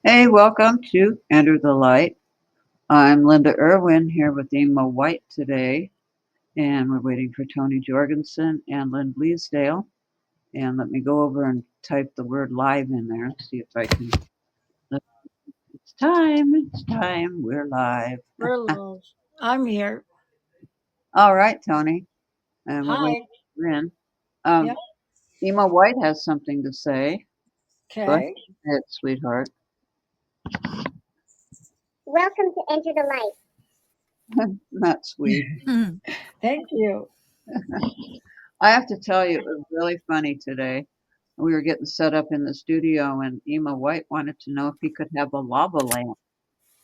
Hey, welcome to Enter the Light. I'm Linda Irwin here with EMO White today, and we're waiting for Toni Jorgensen and Lynn Bleasdale. And let me go over and type the word live in there and see if I can. It's time, we're live. We're live. I'm here. All right, Toni, and we're waiting Hi. for Lynn. Yep. EMO White has something to say. Go Okay. ahead, sweetheart. Welcome to Enter the Light. Not sweet. Thank you. I have to tell you, it was really funny today. We were getting set up in the studio, and Emma White wanted to know if he could have a lava lamp.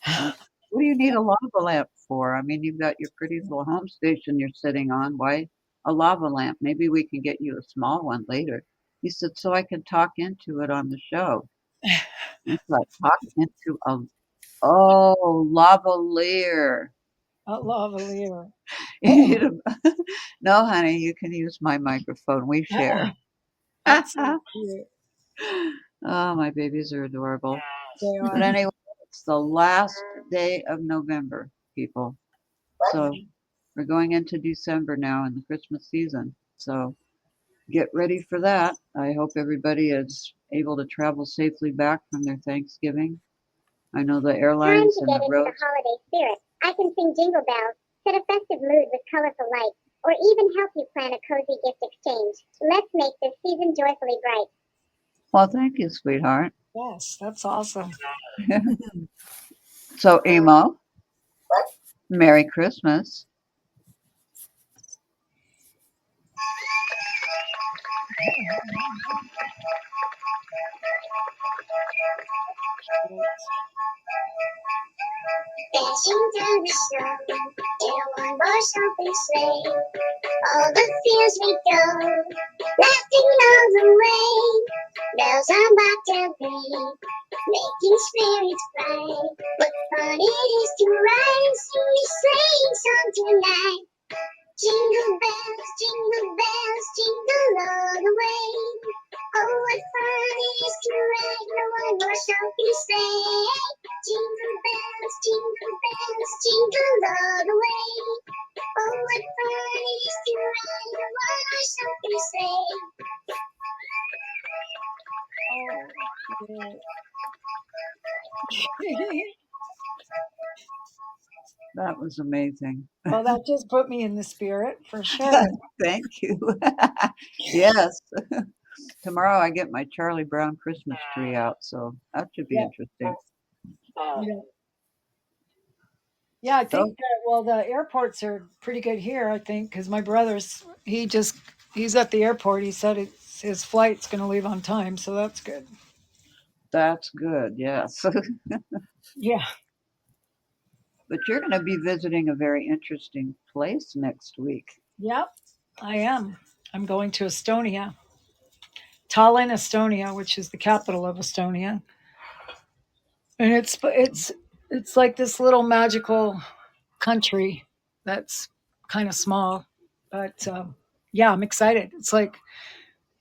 What do you need a lava lamp for? I mean, you've got your pretty little home station you're sitting on. Why a lava lamp? Maybe we can get you a small one later. He said, so I can talk into it on the show. It's like talk into a lavalier. A lavalier. No, honey, you can use my microphone. We share. That's so cute. Oh, my babies are adorable. They But are. anyway, it's the last day of November, people. So we're going into December now in the Christmas season. So get ready for that. I hope everybody is able to travel safely back from their Thanksgiving. I know the Time airlines to and get the into roads. the holiday spirit. I can sing Jingle Bells, set a festive mood with colorful lights, or even help you plan a cozy gift exchange. Let's make this season joyfully bright. Well, thank you, sweetheart. Yes, that's awesome. So, Emo, Merry Christmas. Dashing down the snow in a one-horse open sleigh. All the fields we go, laughing all the way. Bells on bobtail ring, making spirits bright. What fun it is to ride and sing a sleighing song tonight. Jingle bells, jingle all the way. Oh, what fun it is to ride in a one-horse open sleigh. Jingle bells, jingle all the way. Oh, what fun it is to ride in a one-horse open sleigh. That was amazing. Well, that just put me in the spirit for sure. Thank you. Yes. Tomorrow I get my Charlie Brown Christmas tree out, so that should be Yeah. interesting. Yeah. Yeah, I So, think that, well, the airports are pretty good here, I think, because my brother's, he's at the airport. He said his flight's going to leave on time, so that's good. that's good, yes. Yeah. But you're going to be visiting a very interesting place next week. Yep, I am. I'm going to Estonia, Tallinn, Estonia, which is the capital of Estonia, and it's like this little magical country that's kind of small, but yeah, I'm excited. It's like,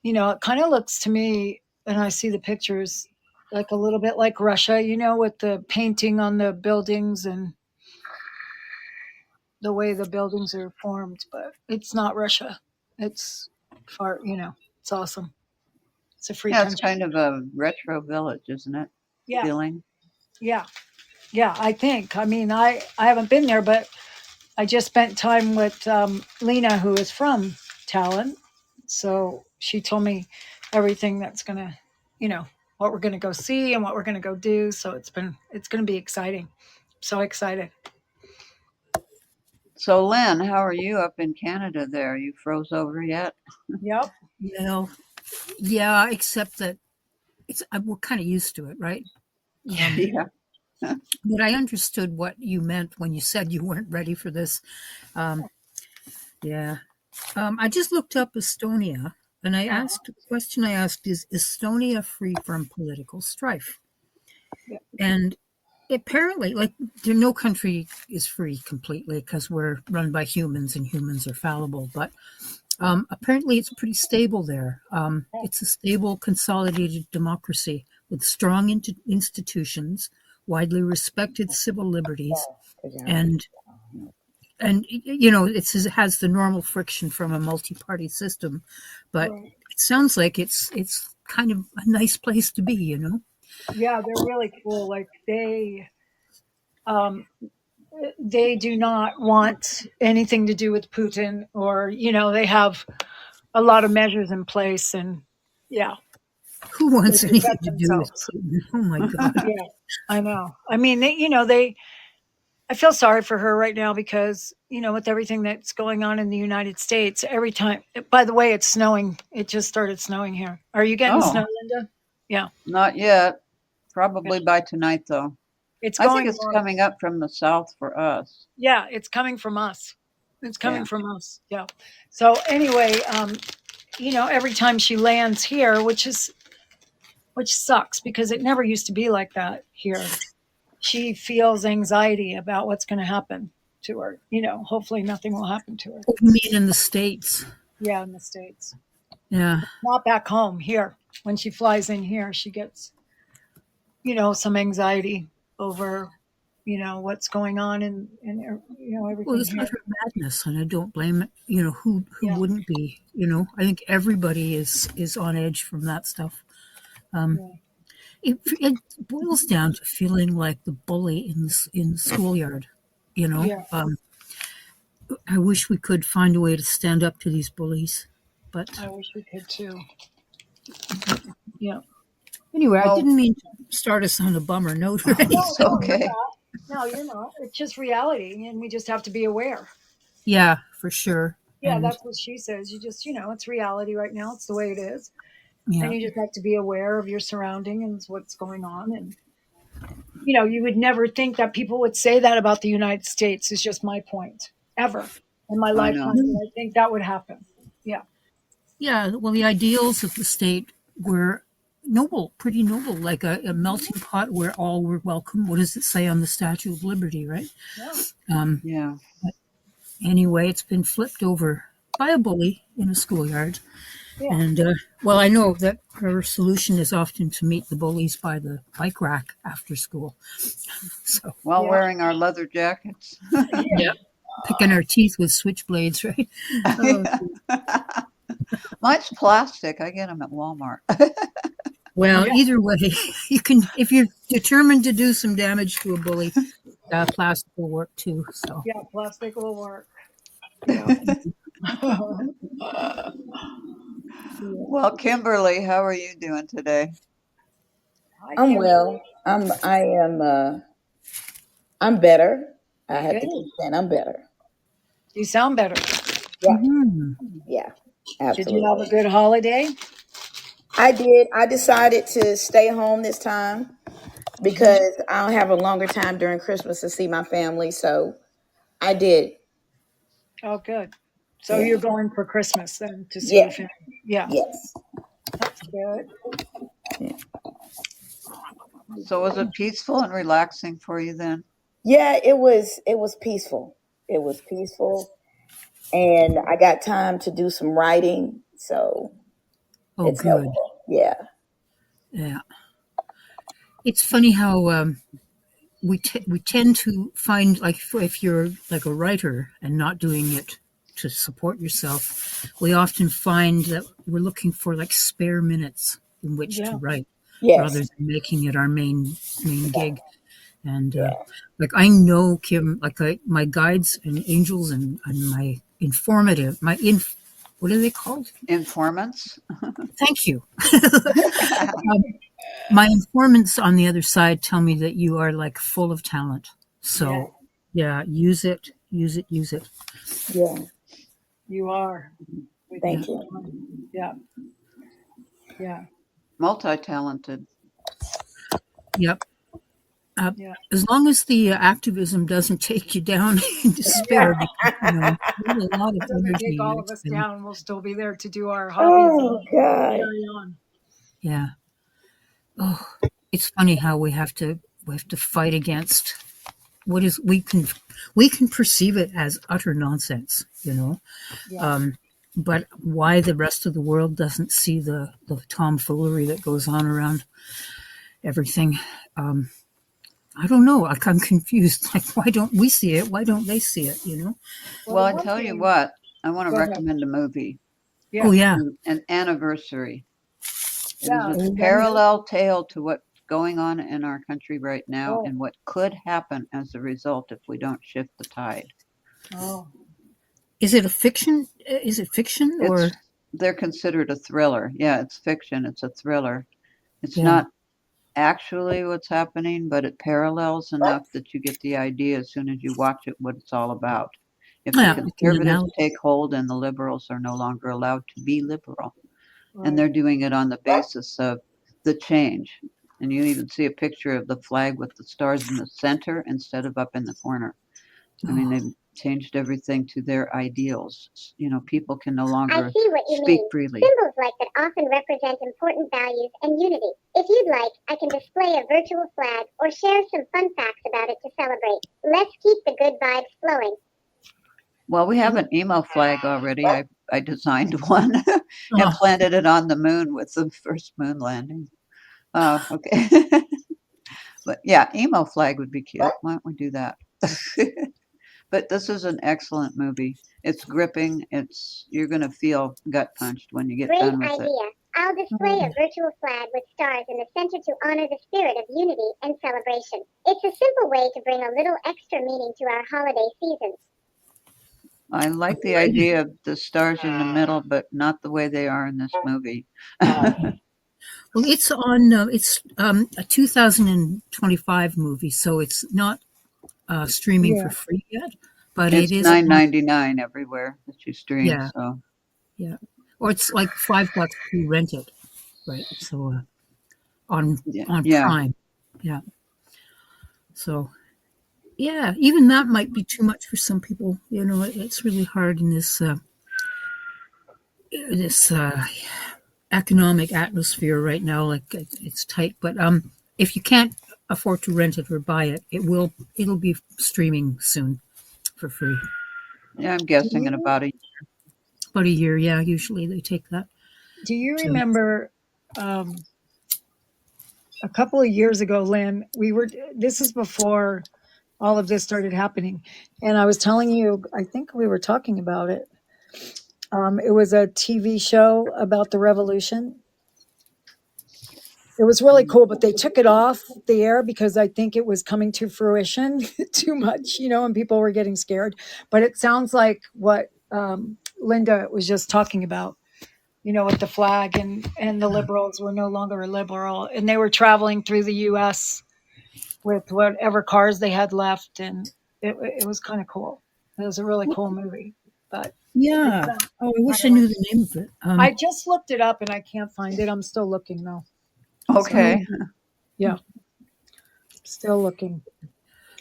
it kind of looks to me, and I see the pictures, like a little bit like Russia, with the painting on the buildings and the way the buildings are formed, but it's not Russia. It's far, it's awesome. It's a free Yeah, it's country. kind of a retro village, isn't it? Yeah, Feeling. yeah, yeah. I think. I mean, I haven't been there, but I just spent time with Lena, who is from Tallinn. So she told me everything that's gonna, what we're gonna go see and what we're gonna go do. So it's gonna be exciting. So excited. So, Lynn, how are you up in Canada there? You froze over yet? Yep. You know, yeah, except that we're kind of used to it, right? Yeah. But I understood what you meant when you said you weren't ready for this. Um, yeah. I just looked up Estonia and the question I asked is Estonia free from political strife? Yep. And apparently, like, no country is free completely because we're run by humans and humans are fallible. But apparently, it's pretty stable there. It's a stable, consolidated democracy with strong institutions, widely respected civil liberties, Good job. and it has the normal friction from a multi-party system, but Right. it sounds like it's kind of a nice place to be. Yeah, they're really cool. Like um, they do not want anything to do with Putin, or they have a lot of measures in place, and yeah, Who they wants anything protect to do with themselves. Putin? Oh my God! Yeah, I know. I mean, they. I feel sorry for her right now because with everything that's going on in the United States, every time. By the way, it's snowing. It just started snowing here. Are you getting Oh, snow, Linda? Yeah, not yet. yeah. Probably by tonight, though. It's I think going it's north. coming up from the south for us. Yeah, it's coming from us. It's Yeah. coming from us. Yeah. So anyway, every time she lands here, which sucks because it never used to be like that here. She feels anxiety about what's going to happen to her. Hopefully nothing will happen to her. What do you mean in the States? Yeah, in the States. Yeah. Not back home here. When she flies in here, she gets, some anxiety over, what's going on and Well, everything it's here. utter madness, and I don't blame it. Who Yeah. wouldn't be? I think everybody is on edge from that stuff. Yeah. It boils down to feeling like the bully in the schoolyard. Yeah. I wish we could find a way to stand up to these bullies, but I wish we could too. Yeah. anyway, I Well, didn't mean to start us on a bummer note or anything. it's okay. No, you're not. It's just reality, and we just have to be aware. Yeah, for sure. Yeah, And that's what she says. You just, it's reality right now. It's the way it is. yeah, And you just have to be aware of your surroundings, what's going on. And, you would never think that people would say that about the United States, is just my point, ever in my I know. lifetime. And I think that would happen. Yeah. yeah. Well, the ideals of the state were noble, pretty noble, like a melting pot where all were welcome. What does it say on the Statue of Liberty, right? Yeah. Yeah. Anyway, it's been flipped over by a bully in a schoolyard. Yeah. And, I know that her solution is often to meet the bullies by the bike rack after school. So, While Yeah. wearing our leather jackets. yeah, picking our teeth with switchblades, right? Oh, Mine's plastic. I get them at Walmart. well, Yeah. either way, you can, if you're determined to do some damage to a bully, plastic will work too. So, Yeah. Plastic will work. Yeah. Well, Kimberly, how are you doing today? Hi, I'm Kim. well. I am I'm better. I have to Good. keep saying I'm better. You sound better. Yeah, mhm. yeah, Did you have absolutely. a good holiday? I did. I decided to stay home this time because I'll have a longer time during Christmas to see my family. So I did. Oh, good. So Yeah. you're going for Christmas then to see Yeah. your family? Yeah, Yes. that's good. So was it peaceful and relaxing for you then? Yeah, it was. It was peaceful. It was peaceful, and I got time to do some writing. So Oh, it's good. helpful. Yeah. Yeah. It's funny how we tend to find, like, if you're like a writer and not doing it to support yourself, we often find that we're looking for like spare minutes in which to Yeah. write rather Yes. than making it our main gig. And Yeah. like, I know, Kim, like, my guides and angels and my informative, what are they called? Informants? Thank you. My informants on the other side tell me that you are like full of talent. So yeah, use it, use it, use it. Yeah. You are. We Thank think you. you are. Yeah. Yeah. Multi-talented. Yep. Yeah. As long as the activism doesn't take you down in despair, because, you have a lot of It doesn't energy take all you of us expend. down. We'll still be there to do our hobbies Oh and God. carry on. Yeah. Oh, it's funny how we have to fight against what is we can perceive it as utter nonsense, Yeah. but why the rest of the world doesn't see the tomfoolery that goes on around everything. I don't know. I'm confused. Like, why don't we see it? Why don't they see it? You know? Well, the I one tell you thing, what, I want to go ahead. recommend a movie. Oh Yeah. yeah. An Anniversary. It is Yeah. a Oh, parallel tale to what's going on in our country right now Oh, and what could happen as a result if we don't shift the tide. oh, is it a fiction? Is it fiction It's or they're considered a thriller. Yeah, it's fiction. It's a thriller. It's yeah? not actually what's happening, but it parallels enough that you get the idea as soon as you watch it what it's all about. If the Yeah, it's an conservatives analogy. take hold and the liberals are no longer allowed to be liberal, and right. they're doing it on the basis of the change. And you even see a picture of the flag with the stars in the center instead of up in the corner. I mean, Oh, they've changed everything to their ideals. You know, people can no I longer see what you speak mean. freely. Symbols like that often represent important values and unity. If you'd like, I can display a virtual flag or share some fun facts about it to celebrate. Let's keep the good vibes flowing. Well, we have an emo flag already. I designed one and oh, planted it on the moon with the first moon landing. Oh, okay. But yeah, emo flag would be cute. Why don't we do that? But this is an excellent movie. It's gripping. It's you're gonna feel gut punched when you get Great done with it. idea. I'll display a virtual flag with stars in the center to honor the spirit of unity and celebration. It's a simple way to bring a little extra meaning to our holiday season. I like the alrighty. idea of the stars in the middle, but not the way they are in this movie. Well, it's on. It's a 2025 movie, so it's not streaming for Yeah. free yet, but it It's is on. $9.99 everywhere that you stream. Yeah, So yeah, or it's like $5 to rent it, right? So on yeah, on yeah. Prime, yeah. So yeah, even that might be too much for some people. You know, it's really hard in this economic atmosphere right now. Like it's tight, but if you can't afford to rent it or buy it, it'll be streaming soon for free. Yeah, I'm Do guessing in you about a About a year, yeah. Usually they take that. do you So remember um, a couple of years ago, Lynn? We were. This is before all of this started happening, and I was telling you. I think we were talking about it. It was a TV show about the revolution. It was really cool, but they took it off the air because I think it was coming to fruition too much, and people were getting scared. But it sounds like what Linda was just talking about, with the flag and the liberals were no longer a liberal, and they were traveling through the U.S. with whatever cars they had left, and it was kind of cool. It was a really cool movie, but it's yeah. Oh, I kind wish I of like knew the name of it. I just looked it up and I can't find it. I'm still looking though. So okay. yeah, still looking.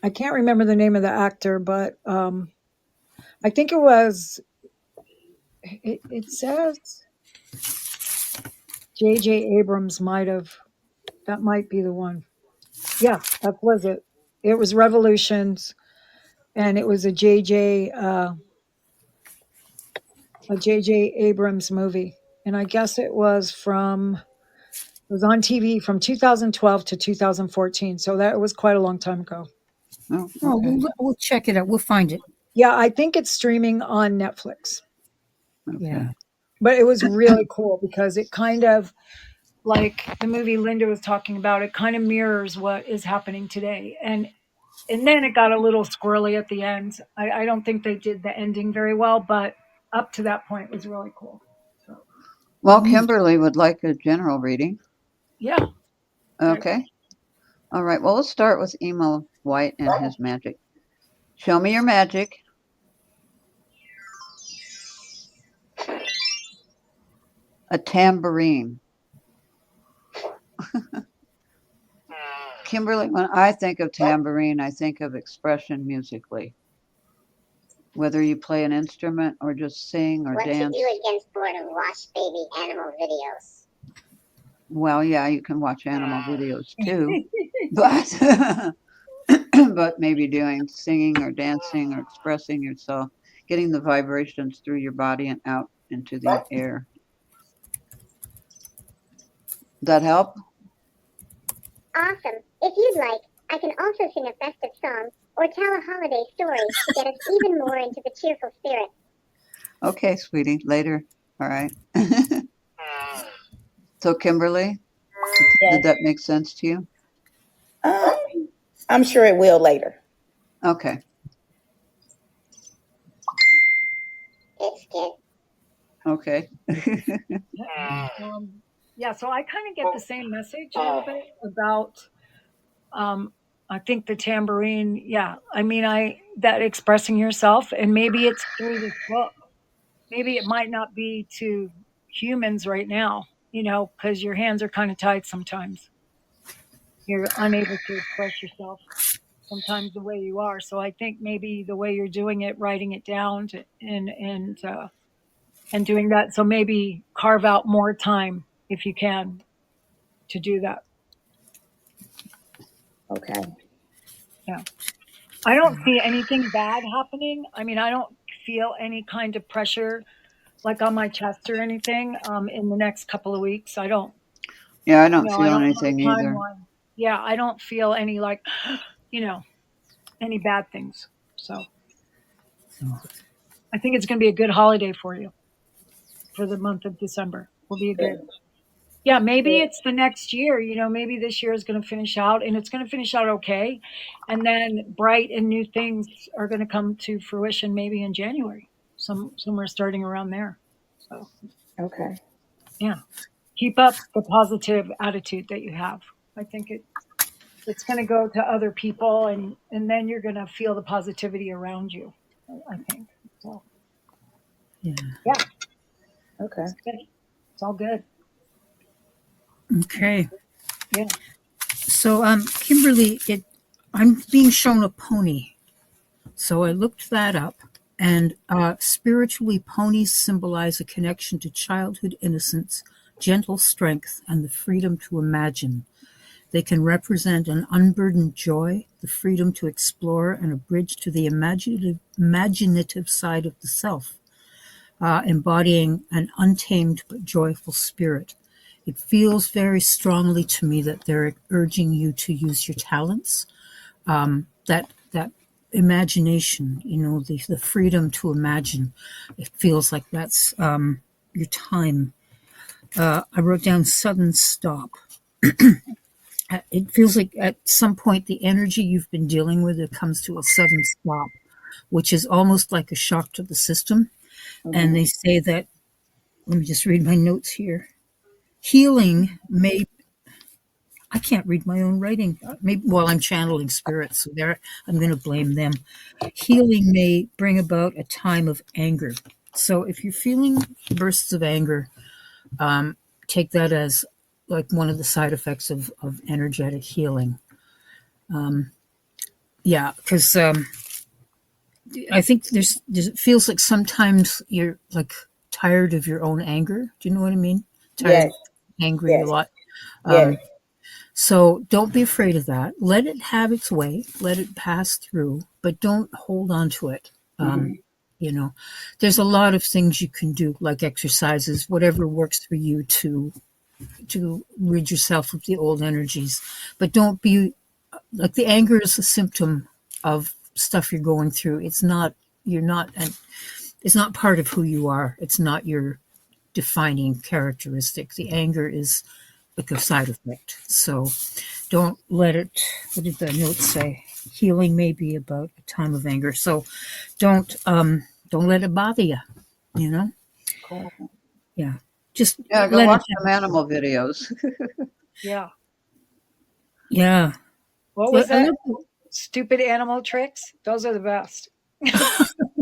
I can't remember the name of the actor, but I think it was. It says J.J. Abrams might have. That might be the one. Yeah, that was it. It was Revolutions, and it was a J.J. Abrams movie, and I guess it was from. It was on TV from 2012 to 2014, so that was quite a long time ago. Oh, Oh, okay. we'll check it out. We'll find it. Yeah, I think it's streaming on Netflix. Okay. Yeah. But it was really cool because it kind of like the movie Linda was talking about, it kind of mirrors what is happening today. And then it got a little squirrely at the end. I don't think they did the ending very well, but up to that point was really cool. So Well, Mm. Kimberly would like a general reading. yeah. Right. Okay. All right. Well, let's start with Emo White and his magic. Show me your magic. A tambourine. Kimberly, when I think of tambourine, I think of expression musically. Whether you play an instrument or just sing or What to dance. do against boredom? Watch baby animal videos. Well, yeah, you can watch animal videos too, but but maybe doing singing or dancing or expressing yourself, getting the vibrations through your body and out into the air. That help? Awesome. If you'd like, I can also sing a festive song or tell a holiday story to get us even more into the cheerful spirit. Okay, sweetie, later. All right. So, Kimberly, did Yes. that make sense to you? I'm sure it will later. Okay. It's good. Okay. Yeah, so I kind of get the same message a little bit about I think the tambourine, yeah. I mean, I that expressing yourself, and maybe it's through this book. Maybe it might not be to humans right now, because your hands are kind of tied sometimes. You're unable to express yourself sometimes the way you are. So I think maybe the way you're doing it, writing it down and doing that. So maybe carve out more time if you can to do that. Okay. Yeah. I don't see anything bad happening. I mean, I don't feel any kind of pressure like on my chest or anything in the next couple of weeks. I don't, Yeah, I don't I feel don't know the anything either. timeline. Yeah, I don't feel any like, you know, any bad things. So I think it's going to be a good holiday for you for the month of December. Will be a good. Yeah, maybe it's the next year. Maybe this year is going to finish out and it's going to finish out okay. And then bright and new things are going to come to fruition maybe in January, somewhere starting around there. So, Okay. yeah, keep up the positive attitude that you have. I think it's going to go to other people and then you're going to feel the positivity around you, I think. So, Yeah. yeah, Okay. it's good. It's all good. Okay. Yeah. So, Kimberly, I'm being shown a pony. So I looked that up, and spiritually, ponies symbolize a connection to childhood innocence, gentle strength, and the freedom to imagine. They can represent an unburdened joy, the freedom to explore, and a bridge to the imaginative side of the self, embodying an untamed but joyful spirit. It feels very strongly to me that they're urging you to use your talents, that imagination, the freedom to imagine. It feels like that's your time. I wrote down sudden stop. It feels like at some point the energy you've been dealing with, it comes to a sudden stop, which is almost like a shock to the system. And they say that, let me just read my notes here. Healing may, I can't read my own writing. Maybe, well, I'm channeling spirits, so there I'm going to blame them. Healing may bring about a time of anger. So if you're feeling bursts of anger, take that as like one of the side effects of energetic healing. Yeah, because I think it feels like sometimes you're like tired of your own anger. Do you know what I mean? Tired Yes. of angry a Yes. lot. Yes. So don't be afraid of that. Let it have its way. Let it pass through, but don't hold on to it. You know, there's a lot of things you can do, like exercises, whatever works for you to rid yourself of the old energies. But don't be like the anger is a symptom of stuff you're going through. It's not you're not and it's not part of who you are. It's not your defining characteristic. The anger is like a side effect. So don't let it, what did the note say? Healing may be about a time of anger. So don't let it bother you, you know? Cool. Yeah. Just Yeah, go let it watch some animal videos. Yeah. yeah. What Yeah, was I that? love Stupid animal tricks? Those are the best. the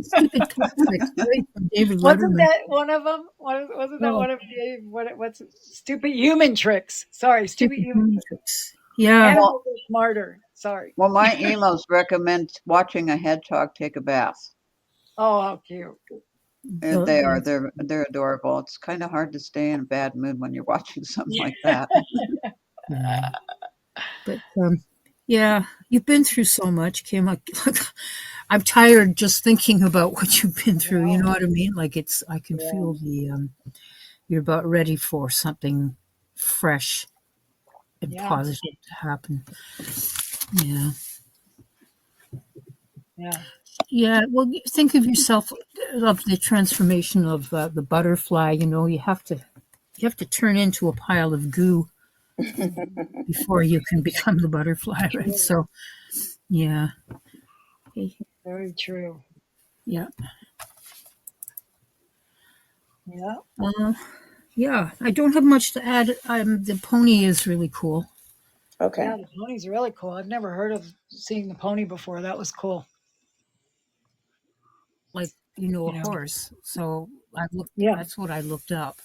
stupid cat tricks, right? From David Wasn't Letterman. that one of them? Wasn't that Oh, one of Dave? What's stupid human tricks? Sorry, stupid stupid human human tricks. tricks. Yeah. Well, Animals are smarter. Sorry. well, my emos recommend watching a hedgehog take a bath. Oh, how cute. They are. That's, They're adorable. It's kind of hard to stay in a bad mood when you're watching something like that. yeah. But yeah, you've been through so much, Kim. I'm tired just thinking about what you've been through. You know what I mean? Like I can Yeah. feel you're about ready for something fresh. and Yeah. positive to happen. Yeah. Yeah. Yeah. Well, think of yourself of the transformation of the butterfly. You have to turn into a pile of goo before you can become the butterfly, right? True. So, yeah. Very true. Yeah. Yeah. Uh, yeah. I don't have much to add. The pony is really cool. Okay. Yeah. The pony's really cool. I've never heard of seeing the pony before. That was cool. Like a You know. horse. So I looked. Yeah. That's what I looked up,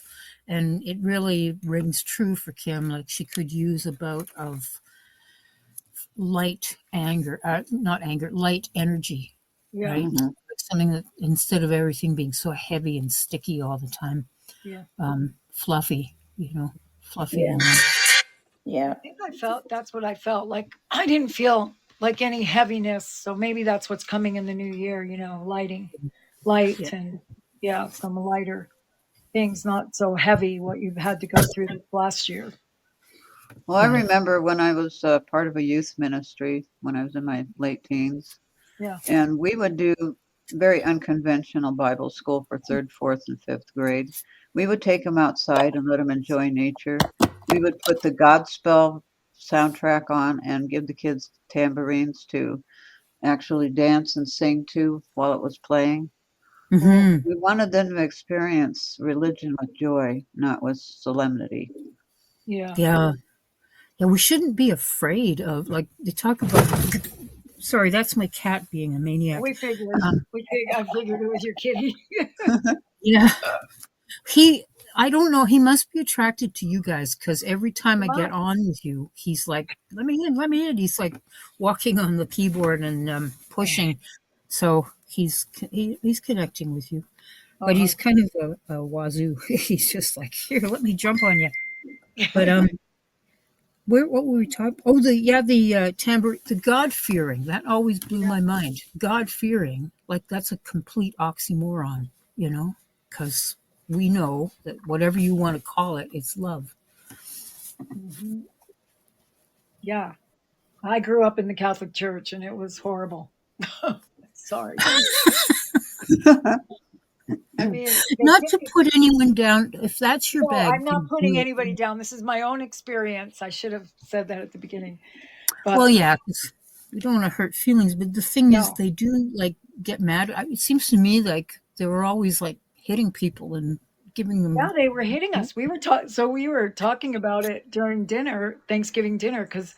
and it really rings true for Kim. Like she could use a bout of light anger, not anger, light energy, Yeah. right? Mm-hmm. Like something that instead of everything being so heavy and sticky all the time, Yeah. fluffy, fluffy Yeah. and Yeah. I think I felt that's what I felt like. I didn't feel like any heaviness. So maybe that's what's coming in the new year, light yeah, and yeah, some lighter things, not so heavy what you've had to go through this last year. Well, I yeah. remember when I was part of a youth ministry when I was in my late teens, Yeah. and we would do very unconventional Bible school for third, fourth, and fifth grade. We would take them outside and let them enjoy nature. We would put the Godspell soundtrack on and give the kids tambourines to actually dance and sing to while it was playing. Mm, Hmm. We wanted them to experience religion with joy, not with solemnity. yeah. Yeah. Yeah, we shouldn't be afraid of like they talk about. Sorry, that's my cat being a maniac. We figured. Um, I figured it was your kitty. yeah, he. I don't know. He must be attracted to you guys because every time I get on with you, he's like, "Let me in, let me in." He's like walking on the keyboard and pushing. So he's connecting with you, but Uh-huh. he's kind of a wazoo. He's just like, "Here, let me jump on you." But what were we talking? Oh, the timbre, the God fearing. That always blew my mind. God fearing, like that's a complete oxymoron, because we know that whatever you want to call it, it's love. Mhm. Yeah. I grew up in the Catholic Church and it was horrible. Sorry. I mean, they Not give to you put anyone down. If that's your no, bag, I'm not then putting do anybody it. down. This is my own experience. I should have said that at the beginning. Well, But yeah, 'cause we don't want to hurt feelings, but the thing is, no. they do like get mad. It seems to me like they were always like hitting people and giving Yeah, them. they were hitting us. We were talking about it during dinner, Thanksgiving dinner, because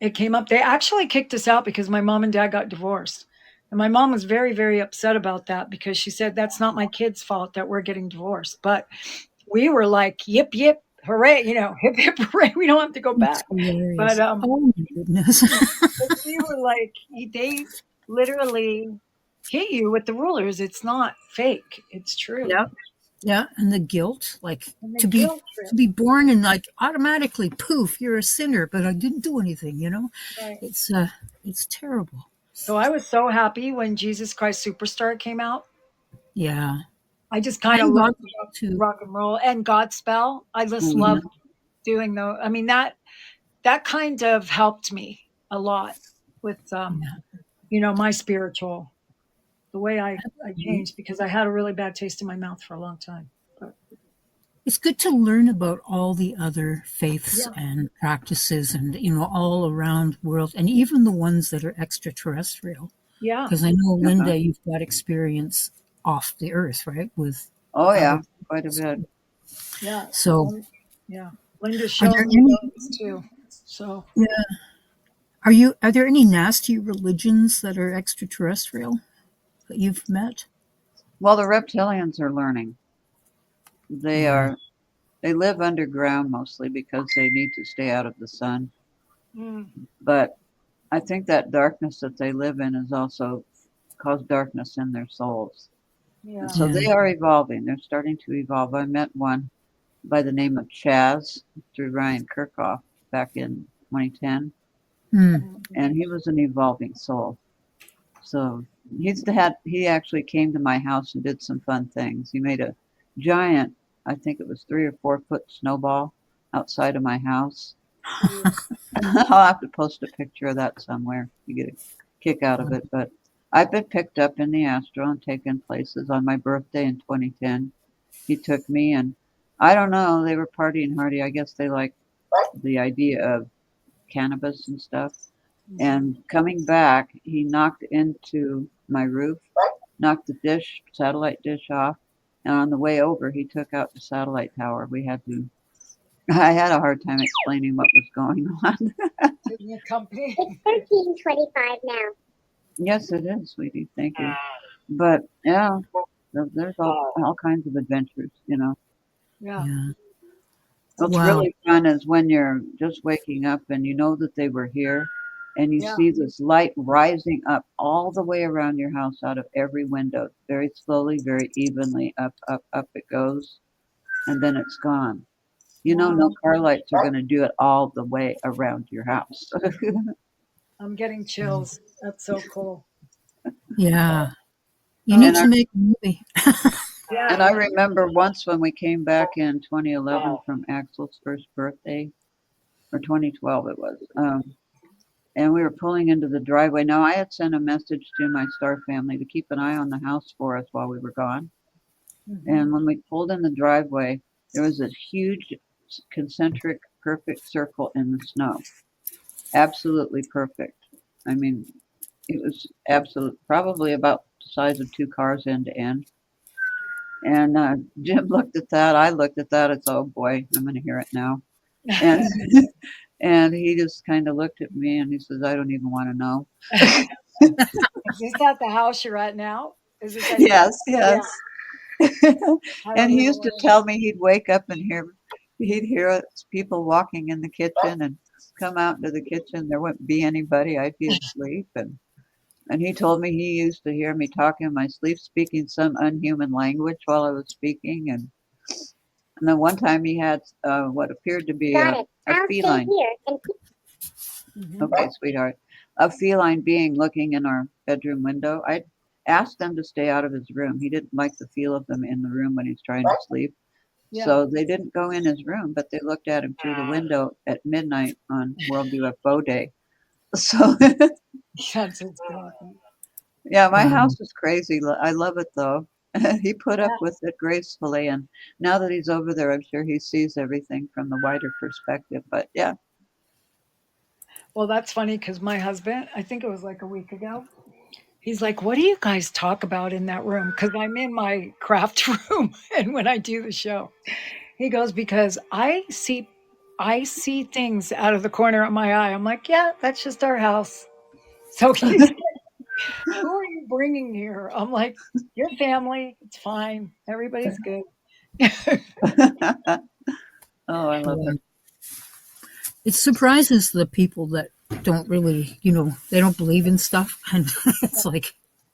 it came up. They actually kicked us out because my mom and dad got divorced. And my mom was very, very upset about that because she said that's not my kid's fault that we're getting divorced. But we were like, yip, yip, hooray, hip, hip, hooray. We don't have to go It's back. But hilarious. Oh my goodness. we were like, they literally hit you with the rulers. It's not fake. It's true. Yeah. Yeah, and the guilt, like And the to be guilt trip. to be born and like automatically poof, you're a sinner, but I didn't do anything. Right. It's terrible. So I was so happy when Jesus Christ Superstar came out. Yeah. I just kind I of loved love it too. rock and roll and Godspell. I just loved Mhm. doing those. I mean that kind of helped me a lot with Yeah. my spiritual the way I changed because I had a really bad taste in my mouth for a long time. But It's good to learn about all the other faiths yeah, and practices and all around world and even the ones that are extraterrestrial. yeah, Because I know Uh-huh. Linda, you've got experience off the earth, right? With Oh, other yeah, quite a bit. yeah, so yeah. Linda's are shown there me any those too. So are there any nasty religions that are extraterrestrial that you've met? Well, the reptilians are learning. They Yeah. are they live underground mostly because they need to stay out of the sun. mm, But I think that darkness that they live in is also caused darkness in their souls. And yeah, so Yeah. they are evolving. They're starting to evolve. I met one by the name of Chaz through Ryan Kirkhoff back in 2010, Hmm. mm, and he was an evolving soul. So he actually came to my house and did some fun things. He made a giant, I think it was 3 or 4 foot snowball outside of my house. I'll have to post a picture of that somewhere. You get a kick out of it. But I've been picked up in the Astro and taken places. On my birthday in 2010, he took me, and I don't know, they were partying hardy. I guess they like the idea of cannabis and stuff. And coming back, he knocked into my roof, knocked the satellite dish off, and on the way over, he took out the satellite tower. I had a hard time explaining what was going on. The company. It's 13:25 now. Yes, it is, sweetie. Thank you. But yeah, there's all kinds of adventures, you know. Yeah. Yeah. What's Wow. really fun is when you're just waking up and you know that they were here and you Yeah. see this light rising up all the way around your house out of every window, very slowly, very evenly, up, up, up it goes, and then it's gone. You know, no Wow. car lights are going to do it all the way around your house. I'm getting chills. That's so cool. Yeah. You Oh, need And to I, make a movie. and yeah. I remember once when we came back in 2011 from Axel's first birthday, or 2012 it was. And we were pulling into the driveway. Now, I had sent a message to my Star family to keep an eye on the house for us while we were gone. And when we pulled in the driveway, there was this huge concentric perfect circle in the snow. Absolutely perfect. I mean, it was absolute, probably about the size of two cars end to end. And Jim looked at that. I looked at that. It's, oh boy, I'm going to hear it now. And and he just kind of looked at me and he says, I don't even want to know. Is that the house you're at now? Is it that? Yes, Yeah. yes. I And don't he even used to want tell me he'd wake up and he'd hear people walking in the kitchen and come out into the kitchen. There wouldn't be anybody. I'd be asleep. And he told me he used to hear me talking in my sleep, speaking some unhuman language while I was speaking. And then one time he had what appeared to be Got it. a I'll stay feline. here and to. Okay, sweetheart. A feline being looking in our bedroom window. I asked them to stay out of his room. He didn't like the feel of them in the room when he's trying to sleep. Yeah. So they didn't go in his room, but they looked at him through the window at midnight on World UFO Day. So That's exactly. yeah, my Wow. house is crazy. I love it though. He put up with it gracefully, and now that he's over there, I'm sure he sees everything from the wider perspective. But yeah, Well, that's funny because my husband, I think it was like a week ago, he's like, "What do you guys talk about in that room?" Because I'm in my craft room, and when I do the show, he goes, "Because I see things out of the corner of my eye." I'm like, "Yeah, that's just our house." So he's like, "Who are you bringing here?" I'm like, "Your family. It's fine. Everybody's good." oh, I love Yeah. it. It surprises the people that don't really, they don't believe in stuff. And it's like,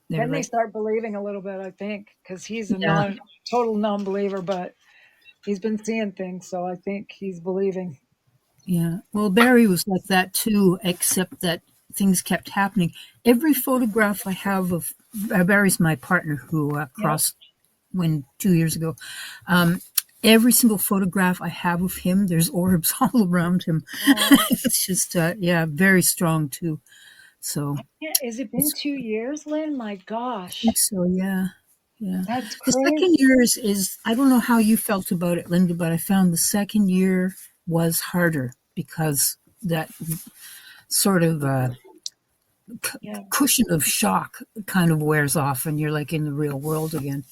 they're Then they like, start believing a little bit, I think, because he's a yeah, total non-believer, but he's been seeing things, so I think he's believing. yeah. Well, Barry was like that too, except that things kept happening. Every photograph I have of Barry's my partner who Yep. crossed when 2 years ago. Um, every single photograph I have of him, there's orbs all around him. Oh, It's just, yeah, very strong too. So, yeah. Has it been it's, 2 years, Lynn? My I think gosh, so, yeah. Yeah. that's The second crazy. year is, I don't know how you felt about it, Linda, but I found the second year was harder because that sort of Yeah. cushion of shock kind of wears off and you're like in the real world again.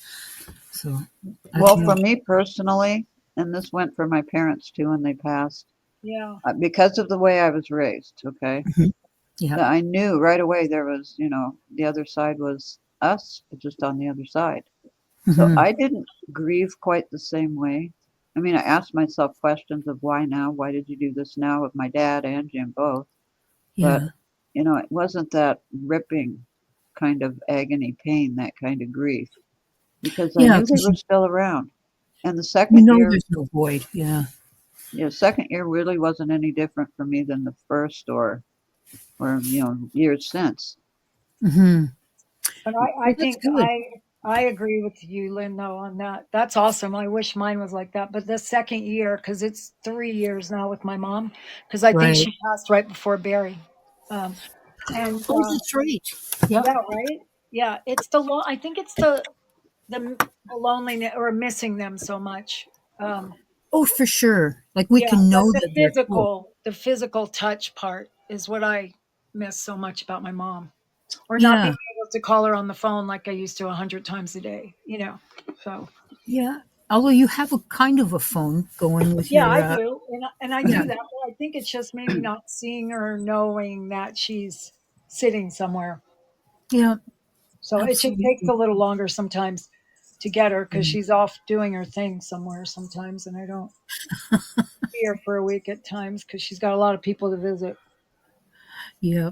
So that's Well, for new. me personally, and this went for my parents too when they passed, Yeah. because of the way I was raised, okay, Mhm. Yeah. that I knew right away there was, the other side was us, just on the other side. So Hmm. I didn't grieve quite the same way. I mean, I asked myself questions of why now? Why did you do this now with my dad and Jim both? But, Yeah. it wasn't that ripping kind of agony pain, that kind of grief, because I Yeah. knew they Because were still around. And the you second know year, there's no void. Yeah. second year really wasn't any different for me than the first or years since. Hmm. But I Well, that's think good. I agree with you, Lynn, though, on that. That's awesome. I wish mine was like that. But the second year, because it's 3 years now with my mom, because I think Right. she passed right before Barry. Um, and Oh, that's right. Yeah. yeah, right. Yeah, it's I think it's the loneliness or missing them so much. Um, Oh, for sure. Like we yeah, can like know that they're close. the physical touch part is what I miss so much about my mom, or not being Yeah. able to call her on the phone like I used to 100 times a day. So. Yeah. Although you have a kind of a phone going with Yeah, your, I do, and I yeah. do that, but I think it's just maybe not seeing her, knowing that she's sitting somewhere. Yeah. So it just takes a Absolutely. little longer sometimes to get her because Mm. she's off doing her thing somewhere sometimes, and I don't see her for a week at times because she's got a lot of people to visit. Yeah.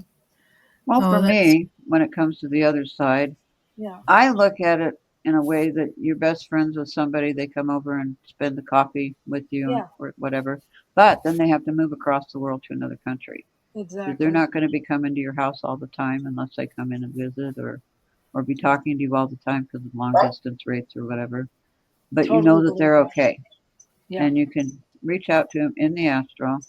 Well, for Oh, that's, me, when it comes to the other side, Yeah, I look at it in a way that you're best friends with somebody, they come over and spend the coffee with you yeah, or whatever, but then they have to move across the world to another country. They're exactly. not going to be coming to your house all the time unless they come in and visit or be talking to you all the time because of long distance rates or whatever. But you Totally know that believe they're that. okay, Yeah. and you can reach out to them in the astral.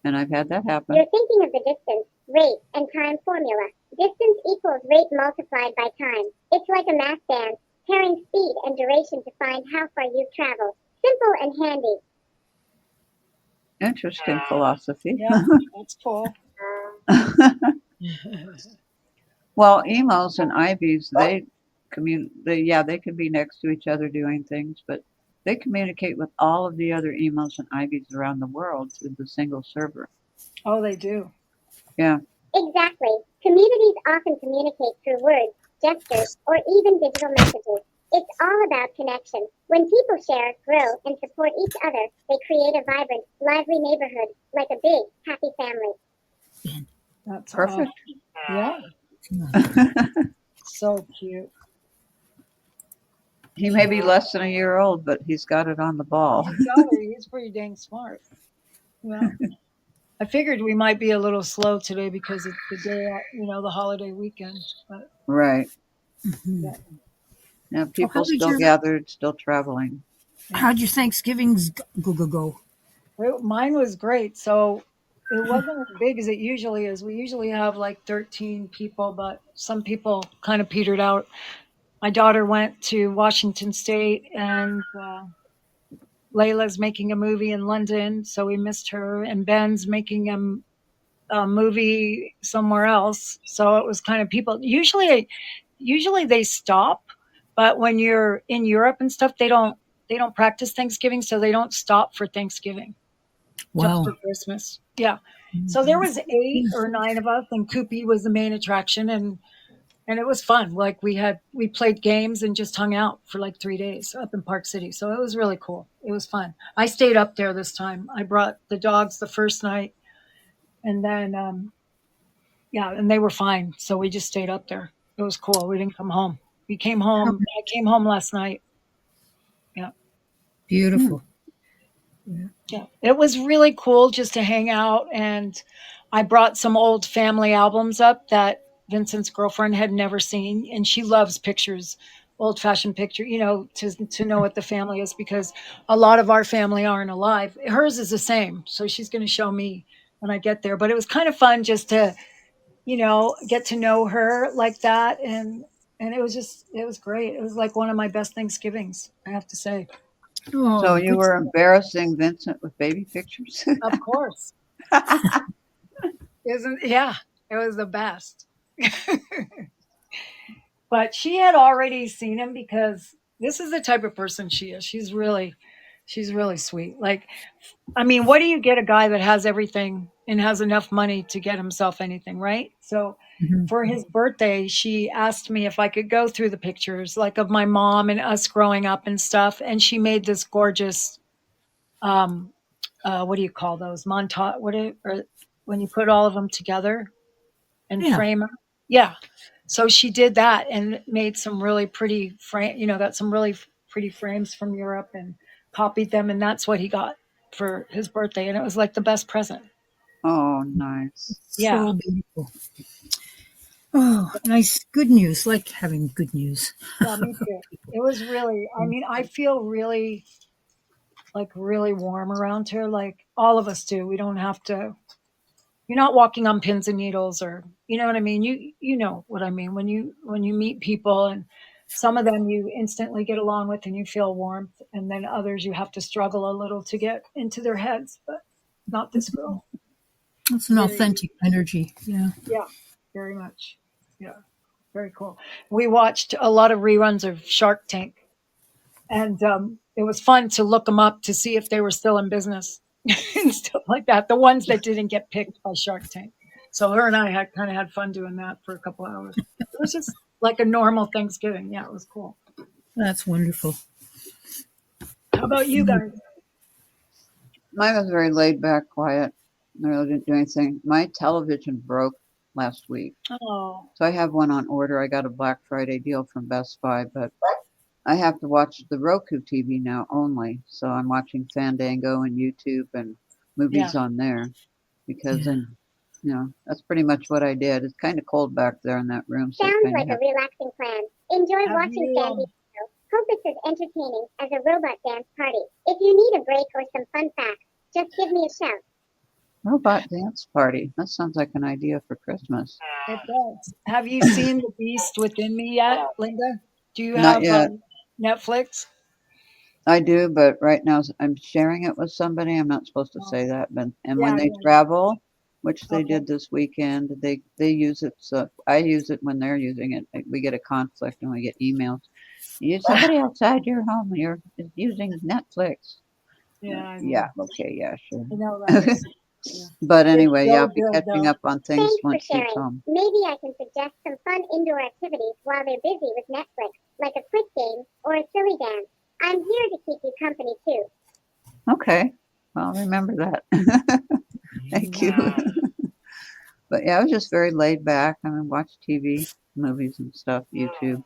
And I've had that happen. You're thinking of the distance, rate, and time formula. Distance equals rate multiplied by time. It's like a math dance, pairing speed and duration to find how far you've traveled. Simple and handy. Interesting philosophy. Yeah, that's cool. Well, emos and ivies, they can be next to each other doing things, but they communicate with all of the other emos and ivies around the world through the single server. Oh, they do. Yeah. Exactly. Communities often communicate through words, gestures, or even digital messages. It's all about connection. When people share, grow, and support each other, they create a vibrant, lively neighborhood, like a big, happy family. That's Perfect. yeah, so cute. He may be less than a year old, but he's got it on the ball. He's got it. He's pretty dang smart. Yeah. I figured we might be a little slow today because it's the day, the holiday weekend. But Right. mhm. yeah, Now Oh, people still gathered, still traveling. yeah. how'd your Thanksgivings go? Mine was great. So it wasn't as big as it usually is. We usually have like 13 people, but some people kind of petered out. My daughter went to Washington State, and Layla's making a movie in London, so we missed her. And Ben's making a movie somewhere else, so it was kind of people. Usually they stop, but when you're in Europe and stuff, they don't practice Thanksgiving, so they don't stop for Thanksgiving, just Wow. for Christmas. Yeah. So there Mhm. was 8 or 9 of us, and Koopy was the main attraction, and it was fun. Like we played games and just hung out for like 3 days up in Park City. So it was really cool. It was fun. I stayed up there this time. I brought the dogs the first night, and then yeah, and they were fine. So we just stayed up there. It was cool. We didn't come home. We came home. I came home last night. Yeah. Hmm. Beautiful. Yeah. Yeah. It was really cool just to hang out. And I brought some old family albums up that Vincent's girlfriend had never seen. And she loves pictures, old fashioned picture, to know what the family is because a lot of our family aren't alive. Hers is the same. So she's going to show me when I get there. But it was kind of fun just to get to know her like that. And it was great. It was like one of my best Thanksgivings, I have to say. So Oh, you good were stuff. embarrassing Vincent with baby pictures? Of course. Isn't Yeah, it was the best. But she had already seen him because this is the type of person she is. She's really sweet. Like, I mean, what do you get a guy that has everything and has enough money to get himself anything, right? So Mhm. for his birthday, she asked me if I could go through the pictures, like of my mom and us growing up and stuff. And she made this gorgeous, um, what do you call those montage? Or when you put all of them together and Yeah. frame them? Yeah. So she did that and made some really pretty got some really pretty frames from Europe and copied them, and that's what he got for his birthday, and it was like the best present. Oh, nice. Yeah. So beautiful. Oh, nice. Good news. Like having good news. Yeah, me too. It was really, I mean, I feel really, like, really warm around here. Like, all of us do. We don't have to, you're not walking on pins and needles, or, you know what I mean? You know what I mean. When you meet people, and some of them you instantly get along with and you feel warmth, and then others you have to struggle a little to get into their heads, but not this girl. It's an Very, authentic energy. Yeah. yeah, very much. Yeah, very cool. We watched a lot of reruns of Shark Tank, and it was fun to look them up to see if they were still in business and stuff like that. The ones that didn't get picked by Shark Tank. So her and I had kind of had fun doing that for a couple hours. It was just like a normal Thanksgiving. Yeah, it was cool. That's wonderful. How about you guys? Mine was very laid back, quiet. I really didn't do anything. My television broke last week, Oh, so I have one on order. I got a Black Friday deal from Best Buy, but I have to watch the Roku TV now only. So I'm watching Fandango and YouTube and yeah. movies on there because Yeah. then, that's pretty much what I did. It's kind of cold back there in that room, so I Sounds kind like of a relaxing plan. Enjoy Have watching you? San Diego. Hope it's as entertaining as a robot dance party. If you need a break or some fun facts, just give me a shout. robot dance party. That sounds like an idea for Christmas. It does. Have you seen The Beast Within Me yet, Linda? Do you Not have yet. Netflix? I do, but right now I'm sharing it with somebody. I'm not supposed to Oh, say that, but when yeah, they yeah, travel, which yeah. they Okay. did this weekend, they use it. So I use it when they're using it. We get a conflict and we get emails. You somebody outside your home, you're using Netflix. Yeah, I know. Yeah, okay, yeah, sure. I know that is. Yeah. But It's anyway, yeah, so I'll be good catching though. up on things Thanks for once she's sharing. home. Maybe I can suggest some fun indoor activities while they're busy with Netflix, like a quick game or a silly dance. I'm here to keep you company too. Okay, well, remember that. Thank you. Yeah. But yeah, I was just very laid back. I mean, watch TV, movies and stuff, YouTube.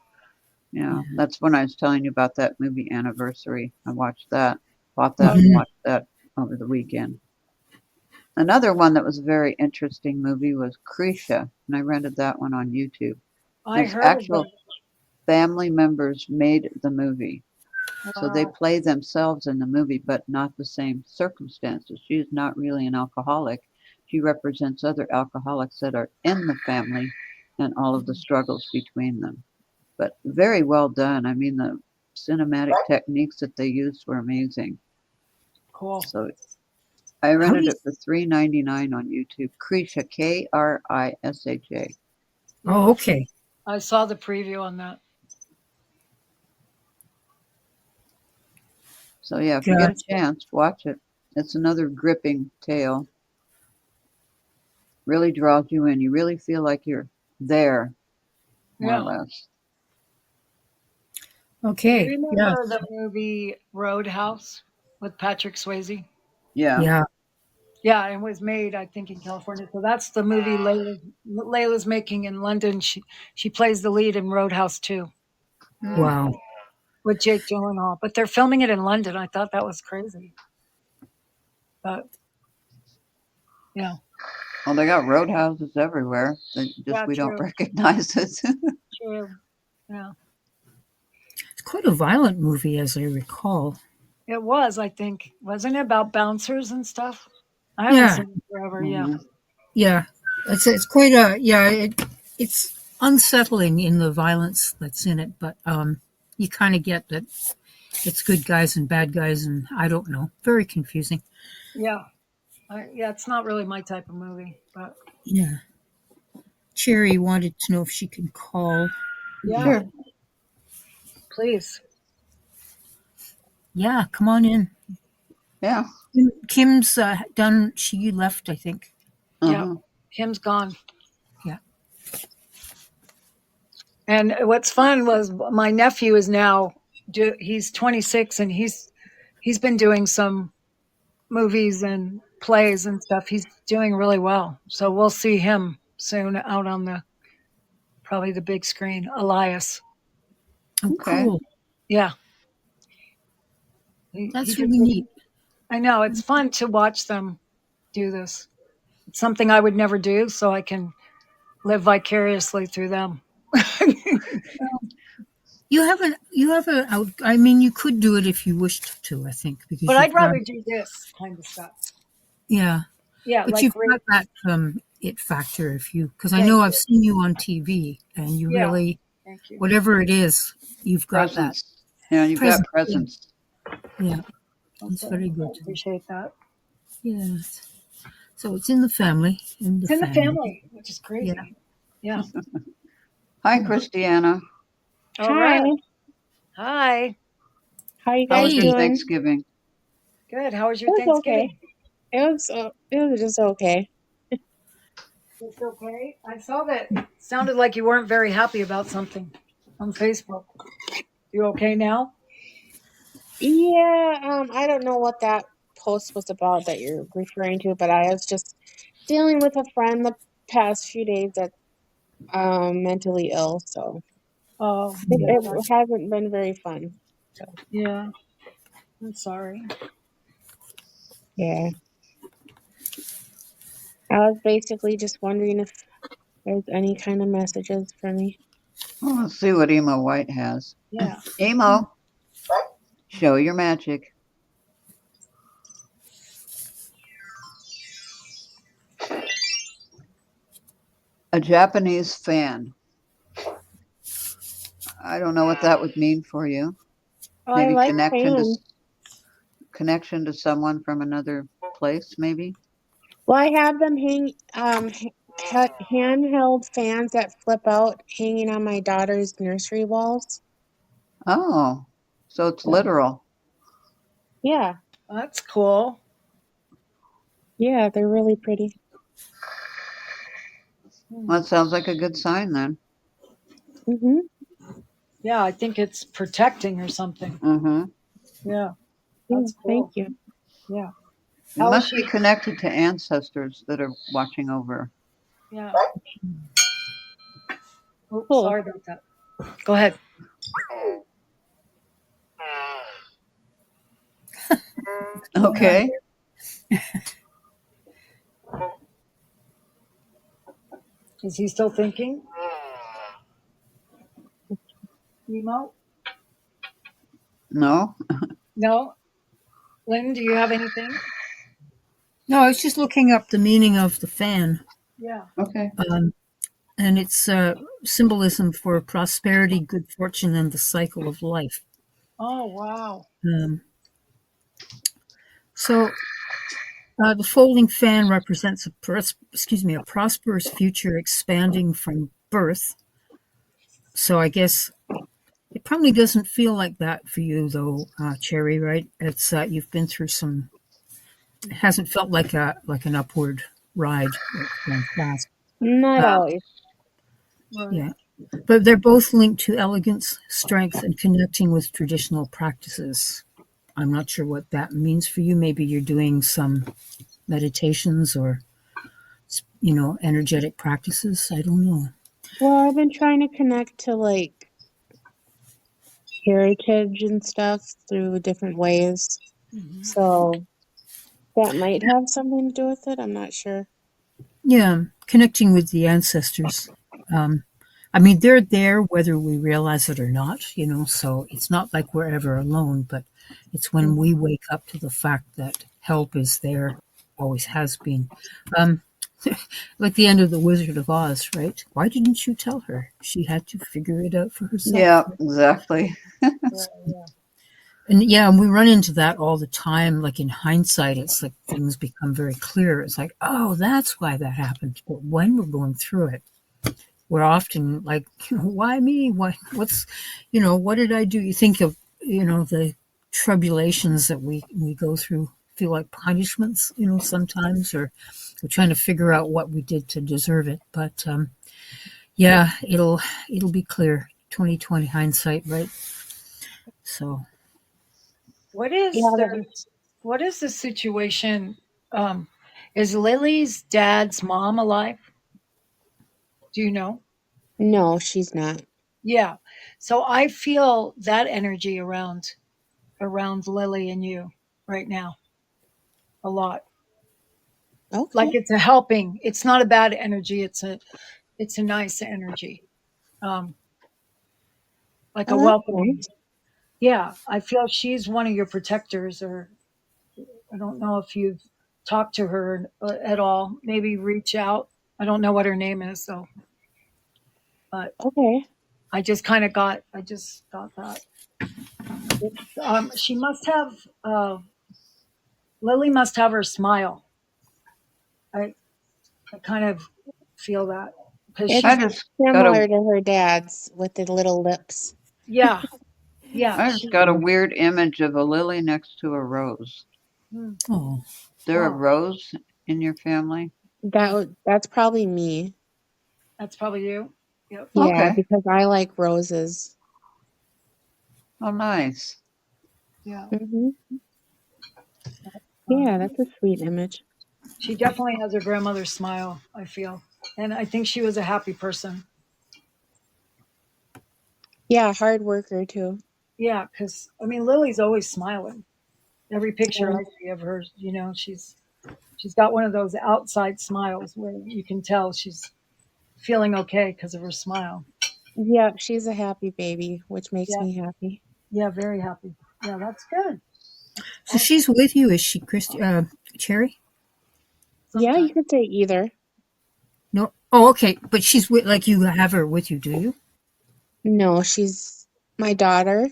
Yeah. That's when I was telling you about that movie Anniversary. I watched that, bought that, and Okay. Mhm. watched that over the weekend. Another one that was a very interesting movie was Krisha, and I rented that one on YouTube. I There's heard of actual it. family members made the movie. So they Wow. play themselves in the movie, but not the same circumstances. She is not really an alcoholic. She represents other alcoholics that are in the family and all of the struggles between them. But very well done. I mean, the cinematic techniques that they used were amazing. Cool. So I How do rented you? it for $3.99 on YouTube. Krisha, Krisha. Oh, Yeah. okay. I saw the preview on that. So yeah, if you get a Gotcha. chance, watch it. It's another gripping tale. Really draws you in. You really feel like you're there, more or Yeah. less. Do you Okay. Yeah. remember the movie Roadhouse with Patrick Swayze? Yeah. Yeah. Yeah, it was made, I think, in California. So that's the movie Layla's making in London. She plays the lead in Roadhouse 2 Hmm. Wow. with Jake Gyllenhaal. But they're filming it in London. I thought that was crazy. But yeah, Well, they got roadhouses everywhere. Just yeah, we don't true, recognize it. true. Yeah, It's quite a violent movie, as I recall. it was. I think wasn't it about bouncers and stuff? I haven't Yeah. seen it forever. Yeah, Mhm. Yeah. It's quite a yeah. It's unsettling in the violence that's in it, but you kind of get that it's good guys and bad guys, and I don't know. Very confusing. yeah, yeah. It's not really my type of movie, but Yeah. Cherry wanted to know if she can call. yeah, Sure. please. Yeah, come on in. Yeah. Kim's done. She left, I think. Yeah, Uh-huh. Kim's gone. Yeah. And what's fun was my nephew is now he's 26 and he's been doing some movies and plays and stuff. He's doing really well. So we'll see him soon out on the probably the big screen. Elias. Oh, Okay. cool. Yeah. He That's did really neat. I know it's fun to watch them do this. It's something I would never do, so I can live vicariously through them. You have I mean, you could do it if you wished to, I think, because But I'd you've got, rather do this kind of stuff. yeah, Yeah, but like you've great. got that it factor because I Thank know you. I've seen you on TV and you Yeah, really, thank you. whatever it is, you've got that Presence. Yeah, you've got presence. presence. Yeah, That's it's what very I good. appreciate that. Yeah. So it's in the family, It's in the family, which is Yeah. crazy. Yeah. Hi, Christiana. All Hi, right. Hi. how you How guys was your Hey, doing? Thanksgiving? Good. How was It your was okay. Thanksgiving? It was just okay. It's okay. I saw that. It sounded like you weren't very happy about something on Facebook. You okay now? Yeah, I don't know what that post was about that you're referring to, but I was just dealing with a friend the past few days that's mentally ill, so Oh, it, yeah. it hasn't been very fun. So Yeah. I'm sorry. yeah, I was basically just wondering if there's any kind of messages for me. Well, let's see what EMO White has. Yeah. EMO, show your magic. A Japanese fan. I don't know what that would mean for you. Oh, I Maybe like fans. connection to someone from another place, maybe. Well, I have them handheld fans that flip out hanging on my daughter's nursery walls. Oh, so it's So, literal. yeah, That's cool. yeah, they're really pretty. Well, it sounds like a good sign then. Mm-hmm. Yeah, I think it's protecting or something. Mm-hmm. Yeah. Yeah, That's thank cool. you. Yeah. It How is must be she? connected to ancestors that are watching over. Yeah. Oops, Cool. sorry about that. Go ahead. Okay. Is he still thinking? Emo? No. No? Lynn, do you have anything? no, I was just looking up the meaning of the fan, Yeah. Okay. um, and it's symbolism for prosperity, good fortune, and the cycle of life. Oh, wow. Um, so the folding fan represents a prosperous future expanding from birth. So I guess it probably doesn't feel like that for you, though, Cherry. Right? It's you've been through some. It hasn't felt like an upward ride. It's going fast. Not Uh, always. Right. yeah, but they're both linked to elegance, strength, and connecting with traditional practices. I'm not sure what that means for you. Maybe you're doing some meditations or energetic practices. I don't know. Well, I've been trying to connect to like heritage and stuff through different ways. Mhm. So that might have something to do with it. I'm not sure. Yeah, connecting with the ancestors. Um, I mean, they're there whether we realize it or not, so it's not like we're ever alone, but it's when we wake up to the fact that help is there, always has been. Um, like the end of The Wizard of Oz, right? Why didn't you tell her? She had to figure it out for herself. Yeah, exactly. Right, yeah. And yeah, and we run into that all the time. Like in hindsight, it's like things become very clear. It's like, oh, that's why that happened. But when we're going through it, we're often like, why me? What did I do? You think of, the tribulations that we go through feel like punishments, sometimes, or we're trying to figure out what we did to deserve it. But yeah, it'll be clear. 2020 hindsight, right? So What Yeah, is that, the situation? Um, is Lily's dad's mom alive? Do you know? no, she's not. Yeah. So I feel that energy around Lily and you right now a lot. Like Okay. it's a helping. It's not a bad energy. It's a nice energy, um, like a Oh, that's welcoming. nice. Yeah, I feel she's one of your protectors, or I don't know if you've talked to her at all. Maybe reach out. I don't know what her name is, though, but Okay. I just got that. She must have, Lily must have her smile. I, I kind of feel that because I It's she's, just got a similar to her dad's with the little lips. yeah, yeah, I just she, got a weird image of a lily next to a rose. mm, Oh, There a oh, rose in your family? That's probably me. that's probably you. Yep. Yeah, Okay. because I like roses. Oh, nice. Yeah. Hmm. Um, Yeah, that's a sweet image. she definitely has her grandmother's smile, I feel. And I think she was a happy person. Yeah, hard worker too. Yeah, because I mean, Lily's always smiling. Every picture Yeah. I see of her, she's got one of those outside smiles where you can tell she's feeling okay because of her smile. Yeah, she's a happy baby, which makes Yeah, me happy. yeah, very happy. Yeah, that's good. so Awesome. she's with you, is she, Christy? Cherry? Yeah, you Sometimes. could say either. No. Oh, okay. But she's with, like, you have her with you, do you? No, she's my daughter.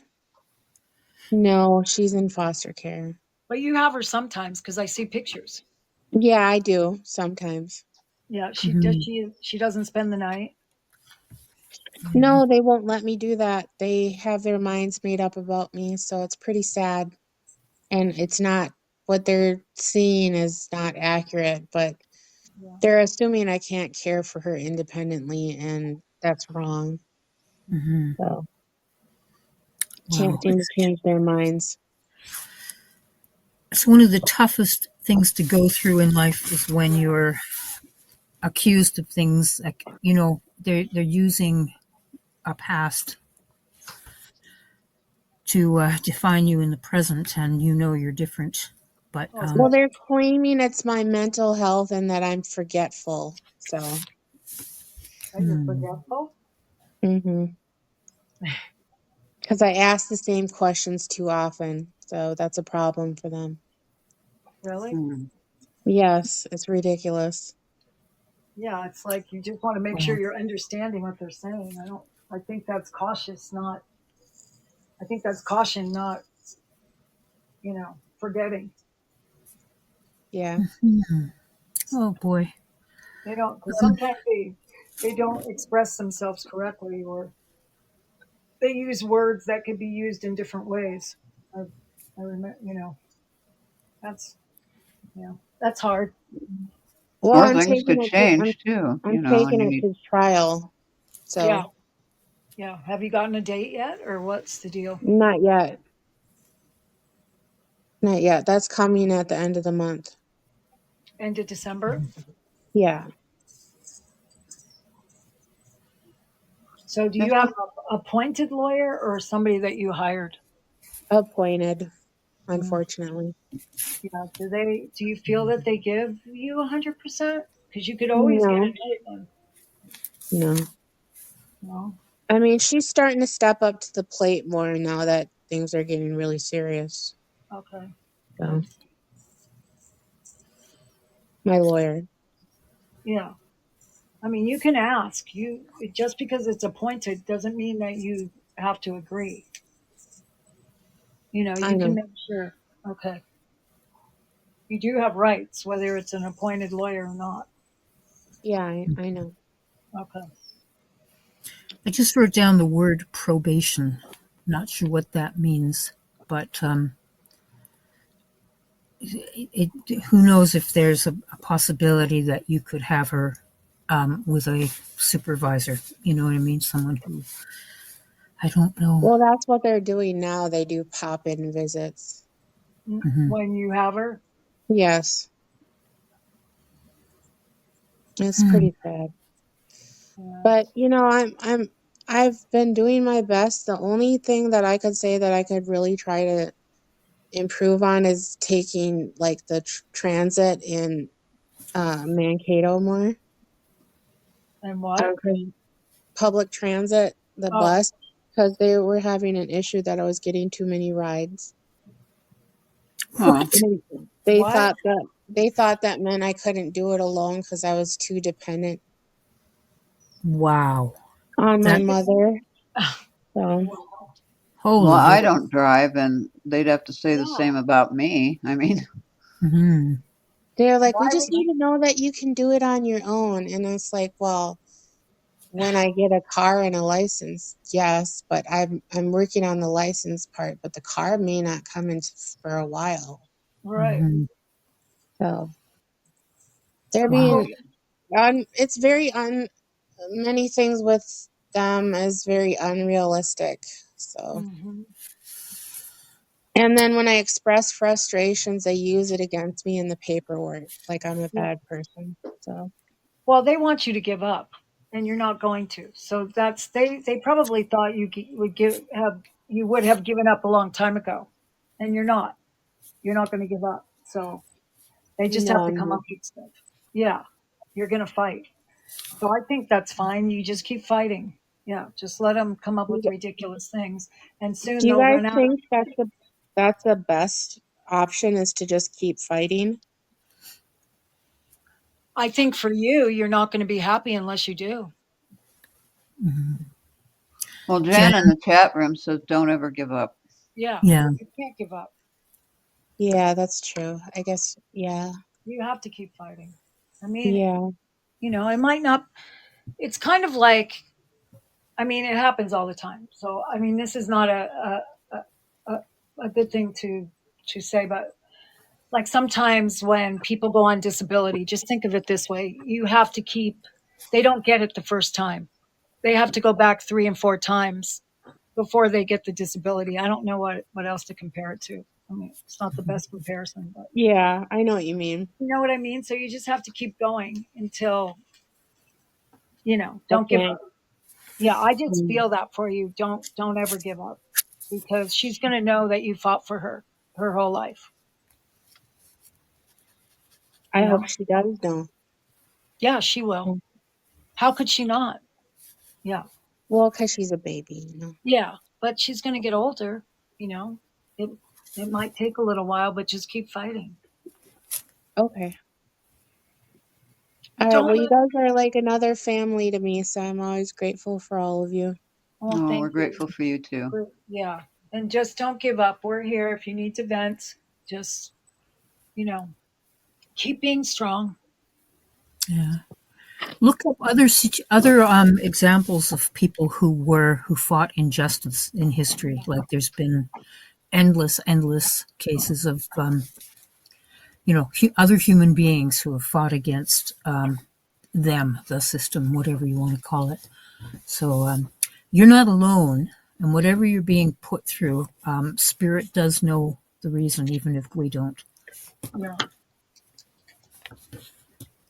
No, she's in foster care. But you have her sometimes because I see pictures. Yeah, I do sometimes. Yeah, she does. Hmm. She doesn't spend the night. No, they won't let me do that. They have their minds made up about me, so it's pretty sad. And it's not what they're seeing is not accurate, but Yeah. they're assuming I can't care for her independently, and that's wrong. Hmm. So can't Wow. seem to change their minds. It's one of the toughest things to go through in life is when you're accused of things like, they're using a past to define you in the present, and you're different. But Oh, Well, good. they're claiming it's my mental health and that I'm forgetful. So, That you're hmm, forgetful. because I ask the same questions too often. So that's a problem for them. Really? Hmm. Yes, it's ridiculous. Yeah, it's like you just want to make sure well, you're understanding what they're saying. I think that's cautious, not, I think that's caution, not, forgetting. Yeah. hmm. Oh boy. They don't, because sometimes they don't express themselves correctly, or they use words that could be used in different ways. I, I remember, that's, that's hard. Well, Or I'm things taking could it to change too, I'm and taking you it need. to trial. Yeah, So, yeah. Have you gotten a date yet, or what's the deal? not yet. Not yet. That's coming at the end of the month. End of December. Yeah. So, do you That's have what, a appointed lawyer or somebody that you hired? Appointed, Mm, unfortunately. yeah. Do you feel that they give you 100%? Because you could always get No, another one. no. No. I mean, she's starting to step up to the plate more now that things are getting really serious. Okay. So, Good. my lawyer. Yeah. I mean, you can ask. Just because it's appointed doesn't mean that you have to agree. I You can know. make sure. Okay. You do have rights, whether it's an appointed lawyer or not. Yeah, I know. Okay. I just wrote down the word probation. Not sure what that means, but who knows if there's a possibility that you could have her with a supervisor. You know what I mean? Someone who I don't know. Well, that's what they're doing now. They do pop-in visits. Hmm. When you have her. Yes, it's Hmm. pretty sad. Yeah. But, I've been doing my best. The only thing that I could say that I could really try to improve on is taking like the transit in Mankato more. And what? 'cause public transit, the Oh, bus, because they were having an issue that I was getting too many rides. Huh. What? They what? thought that meant I couldn't do it alone because I was too dependent Wow. on my That mother. So Wow. Well, holy I moly. don't drive, and they'd have to say the Yeah. same about me. I mean, Hmm. they're like, we Why just would need to know that you can do it on your own. And it's like, well, when I get a car and a license, yes, but I'm working on the license part, but the car may not come in for a while. right? Hmm. So they're Wow. Well, being it's very many things with them is very unrealistic. So, mhm. and then when I express frustrations, they use it against me in the paperwork, like I'm a Yeah. bad person. So, Well, they want you to give up, and you're not going to. So that's they probably thought would you would have given up a long time ago, and you're not. You're not going to give up. So they just no, have to I'm come not. up with stuff. Yeah, you're going to fight. So I think that's fine. You just keep fighting. Yeah, just let them come up with ridiculous things, and soon Do you they'll guys run out of. think that's the best option is to just keep fighting? I think for you, you're not going to be happy unless you do. Mhm. well, Jan, Jan in the chat room says don't ever give up. Yeah, yeah. you can't give up. Yeah, that's true. I guess, yeah. You have to keep fighting. I mean, Yeah. it might not. It's kind of like, I mean, it happens all the time. So, I mean, this is not a, a good thing to say, but like sometimes when people go on disability, just think of it this way: you have to keep. They don't get it the first time. They have to go back 3 and 4 times before they get the disability. I don't know what else to compare it to. I mean, it's not the best comparison, but Yeah, I know what you mean. you know what I mean. So you just have to keep going until I don't give can't. up. Yeah, I just mm, feel that for you. Don't ever give up because she's going to know that you fought for her whole life, I you hope know? she does know. Yeah, she will. How could she not? Yeah. Well, because she's a baby. Yeah, but she's going to get older, you know. It it might take a little while, but just keep fighting. Okay. All But right. don't Well, you let guys are like another family to me, so I'm always grateful for all of you. Oh, Oh, we're thank you. grateful for you too. Yeah. And just don't give up. We're here if you need to vent. Just, you know, keep being strong. Yeah. Look up other examples of people who fought injustice in history. Like there's been endless cases of other human beings who have fought against the system, whatever you want to call it. So you're not alone, and whatever you're being put through, Spirit does know the reason, even if we don't. Yeah.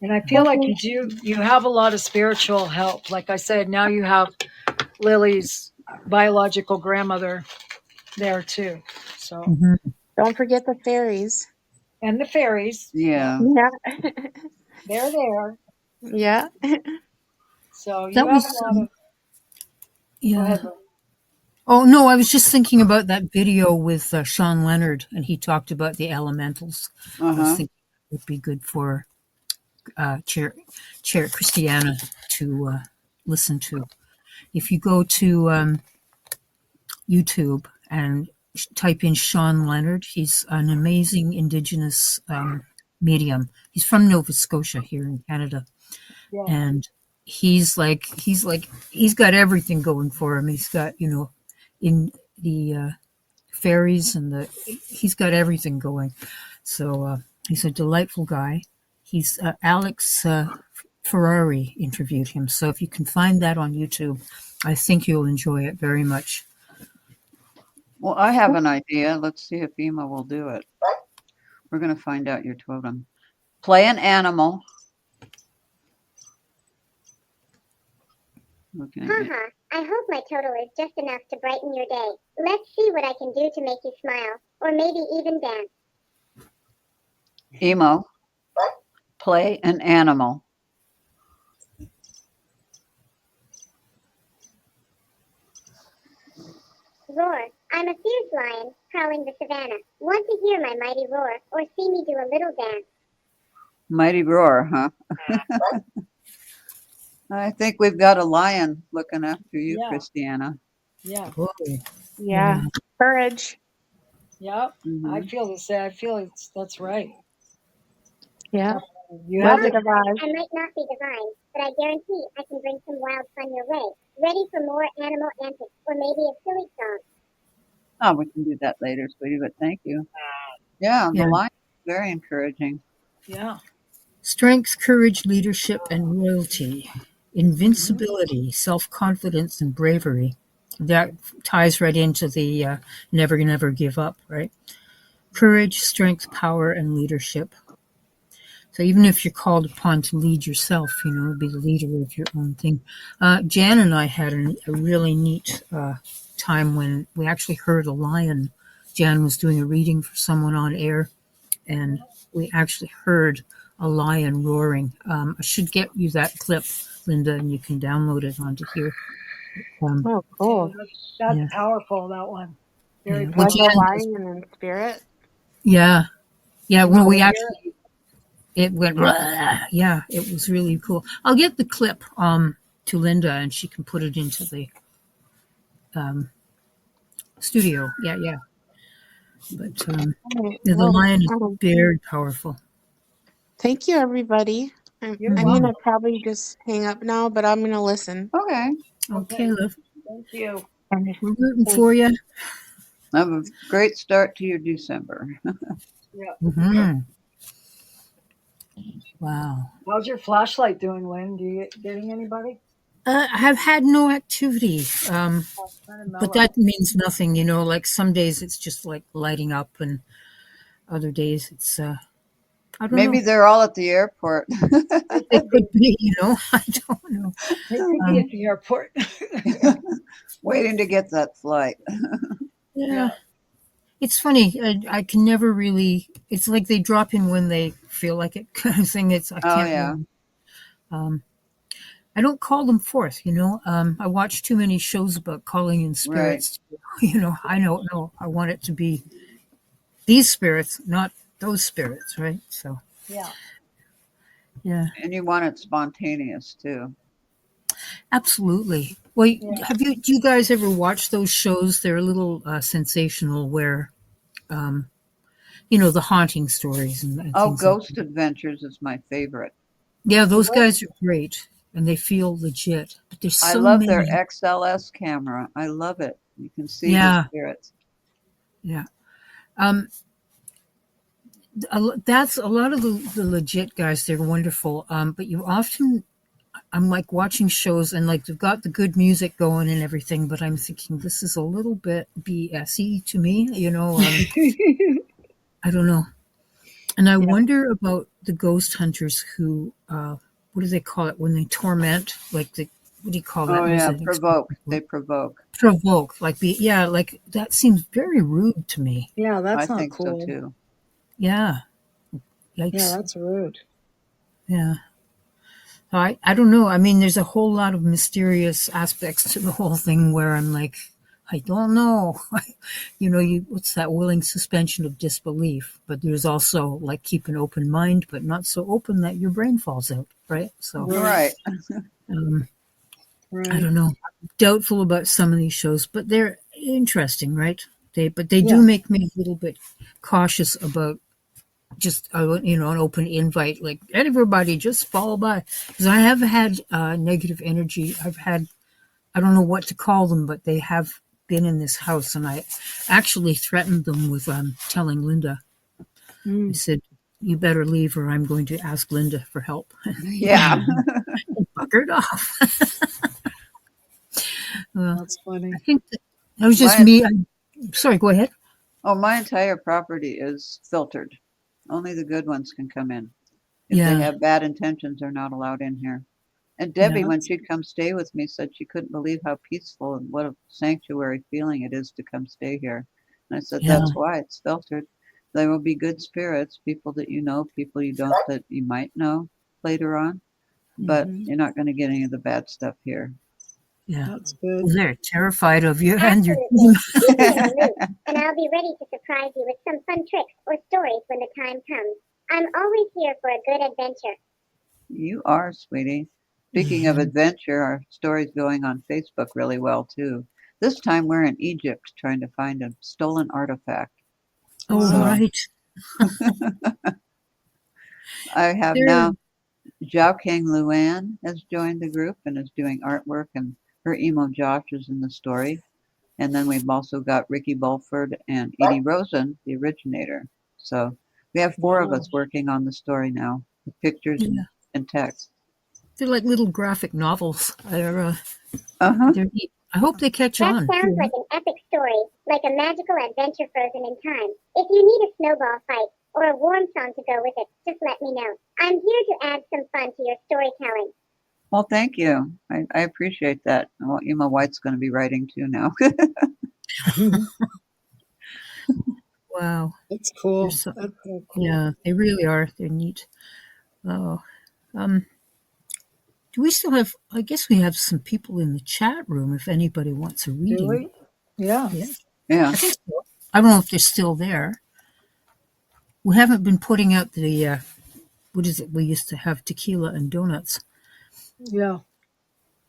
And I feel like Okay. you have a lot of spiritual help. Like I said, now you have Lily's biological grandmother there too. So, Mhm. Don't forget the fairies. and the fairies. Yeah, Yeah. Yeah. they're there. Yeah. So you That have a was lot of, go yeah. ahead. Lynn. Oh no, I was just thinking about that video with Sean Leonard, and he talked about the elementals. Uh I was huh. thinking it would be good for Chair Christiana to listen to. If you go to YouTube and type in Sean Leonard, he's an amazing Indigenous medium. He's from Nova Scotia here in Canada, Yeah. and he's got everything going for him. He's got in the fairies and he's got everything going. So he's a delightful guy. He's Alex Ferrari interviewed him. So if you can find that on YouTube, I think you'll enjoy it very much. Well, I have an idea. Let's see if Ema will do it. We're going to find out your totem. Play an animal. Looking at me. Haha, I hope my total is just enough to brighten your day. Let's see what I can do to make you smile, or maybe even dance. Emo. Play an animal. Roar. I'm a fierce lion, prowling the savannah. Want to hear my mighty roar, or see me do a little dance? Mighty roar, huh? I think we've got a lion looking after you, Yeah. Christiana. Yeah. Whoa. Yeah. Courage. Yep. I Hmm. feel the same. I feel that's right. Yeah. You have Wizard it. of Oz. I might not be divine, but I guarantee I can bring some wild fun your way. Ready for more animal antics, or maybe a silly song? Oh, we can do that later, sweetie, but thank you. Yeah, the Yeah. lion is very encouraging. Yeah. Strength, courage, leadership, and loyalty. Hmm. Invincibility, self confidence, and bravery. That ties right into the never, never give up, right? Courage, strength, power, and leadership. So even if you're called upon to lead yourself, be the leader of your own thing. Jan and I had a really neat time when we actually heard a lion. Jan was doing a reading for someone on air, and we actually heard a lion roaring. I should get you that clip, Linda, and you can download it onto here. Um, Oh, Yeah. cool. That's yeah, powerful. That one. Very yeah. Well, Was the powerful. Jan just, lion in spirit? yeah, yeah. Did When you we hear it? actually, it went, "Rah." Yeah, it was really cool. I'll get the clip to Linda, and she can put it into the um, studio. Yeah, yeah. But All right. yeah, the Well, lion is very powerful. thank you, everybody. You're I'm welcome. Mhm. gonna probably just hang up now, but I'm gonna listen. Okay. Okay. Okay, love. Thank you. And We're rooting thank for you. Have a great start to your December. Yeah. Hmm. Wow. How's your flashlight doing, Lynn? Getting anybody? I have had no activity, Oh, kind of but mellow. that means nothing. Like some days it's just like lighting up, and other days it's, I don't Maybe know. they're all at the airport. They It could be. could be, I don't know. They could be Um, at the airport. Waiting to get that flight. Yeah. yeah, it's funny. I can never really. It's like they drop in when they feel like it, kind of thing. I Oh, can't yeah. really. Um, I don't call them forth. I watch too many shows about calling in Right. spirits. I don't know. I want it to be these spirits, not those spirits, right? So, Yeah. yeah, And you want it spontaneous, too. absolutely. Well, Yeah. do you guys ever watch those shows? They're a little sensational where, um, the haunting stories and Oh, things like Ghost that. Adventures is my favorite. Yeah, Is those it? guys are great and they feel legit, but there's I so love their many. XLS camera. I love it. You can see the Yeah, spirits. yeah. Um, that's a lot of the legit guys. They're wonderful. But you often, I'm like watching shows and like they've got the good music going and everything, but I'm thinking this is a little bit BSE to me. I don't know. And I Yeah. wonder about the ghost hunters who, what do they call it when they torment? Like what do you call that? Oh, There's yeah. an expression Provoke. for They it. provoke. Provoke, yeah, like that seems very rude to me. Yeah, I that's not think so, cool. too. Yeah, Yeah, yikes. that's rude. Yeah. I don't know. I mean, there's a whole lot of mysterious aspects to the whole thing where I'm like, I don't know. What's that willing suspension of disbelief? But there's also like keep an open mind, but not so open that your brain falls out, right? So, Right. Right. um, I Right. don't know. I'm doubtful about some of these shows, but they're interesting, right? But they do Yeah. make me a little bit cautious about just an open invite, like everybody just follow by, because I have had negative energy. I don't know what to call them, but they have been in this house, and I actually threatened them with telling Linda. I Mm. said, you better leave or I'm going to ask Linda for help. Yeah. Buggered off. Well, That's I funny. think that was just My me. Sorry, go ahead. my entire property is filtered. Only the good ones can come in. If they Yeah, have bad intentions, they're not allowed in here. And Debbie, yeah, when she'd come stay with me, said she couldn't believe how peaceful and what a sanctuary feeling it is to come stay here. And I said, yeah, that's why it's filtered. There will be good spirits, people that you know, people you don't that you might know later on, but Hmm. you're not going to get any of the bad stuff here. Yeah. That's good. Well, they're terrified of you and your Absolutely. team. Keep me in the loop, and I'll be ready to surprise you with some fun tricks or stories when the time comes. I'm always here for a good adventure. You are, sweetie. Speaking of adventure, our story's going on Facebook really well, too. This time we're in Egypt trying to find a stolen artifact. Oh, So Wow. right. I have They're now Zhao Kang Luan has joined the group and is doing artwork, and her emo Josh is in the story. And then we've also got Ricky Bulford and Edie Rosen, the originator. So we have four of Wow. us working on the story now, with pictures yeah, and text. they're like little graphic novels. Uh-huh. They're neat. I hope they catch That on. sounds like an epic story, like a magical adventure frozen in time. If you need a snowball fight or a warm song to go with it, just let me know. I'm here to add some fun to your storytelling. Well, thank you. I appreciate that. Well, Emma White's going to be writing too now. Wow. That's They're cool. so, That's so cool. yeah, they really are. They're neat. Oh, um, do we still have? I guess we have some people in the chat room. If anybody wants a Do reading, we? Yeah. yeah, Yeah. I think so. I don't know if they're still there. We haven't been putting out the what is it? We used to have tequila and donuts. Yeah.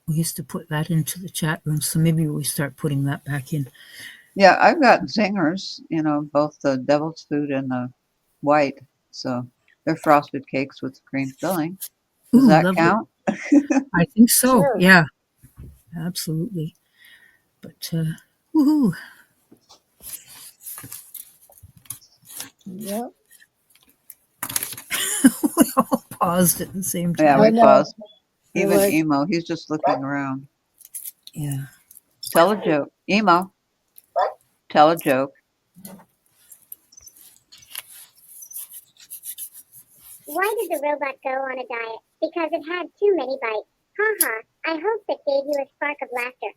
We used to put that into the chat room, so maybe we start putting that back in. Yeah, I've got zingers, both the devil's food and the white. So they're frosted cakes with cream filling. Does Ooh, that lovely. count? I think so. Sure. Yeah, absolutely. But woohoo! Yeah. We all paused at the same Yeah, I time. we know. paused. We're Even like, Emo, he's just looking around. Yeah. Tell a joke. Emo, tell a joke. Why did the robot go on a diet? Because it had too many bites. Ha ha. I hope that gave you a spark of laughter.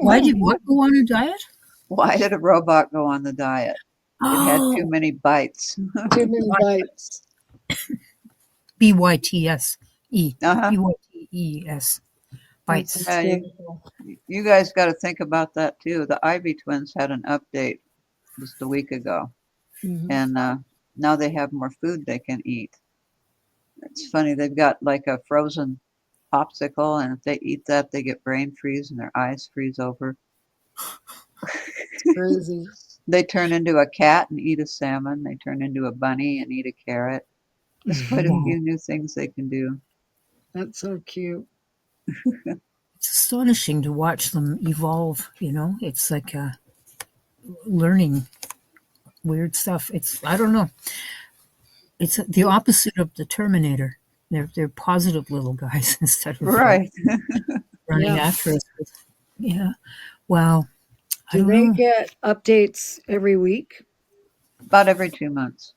Why did what go on a diet? Why did a robot go on the diet? It had too Oh, many bites. too many bites. BYTS E. Uh-huh. BYTES. That's Bites. hysterical. You guys got to think about that too. The Ivy twins had an update just a week ago, Hmm. and now they have more food they can eat. It's funny, they've got like a frozen popsicle, and if they eat that, they get brain freeze and their eyes freeze over. Crazy. They turn into a cat and eat a salmon. They turn into a bunny and eat a carrot. There's quite a Wow. few new things they can do. That's so cute. It's astonishing to watch them evolve, It's like learning weird stuff. I don't know. It's the opposite of the Terminator. They're positive little guys instead of Right. running Yeah. after us. Yeah. Wow. I Do don't they know. get updates every week? About every 2 months.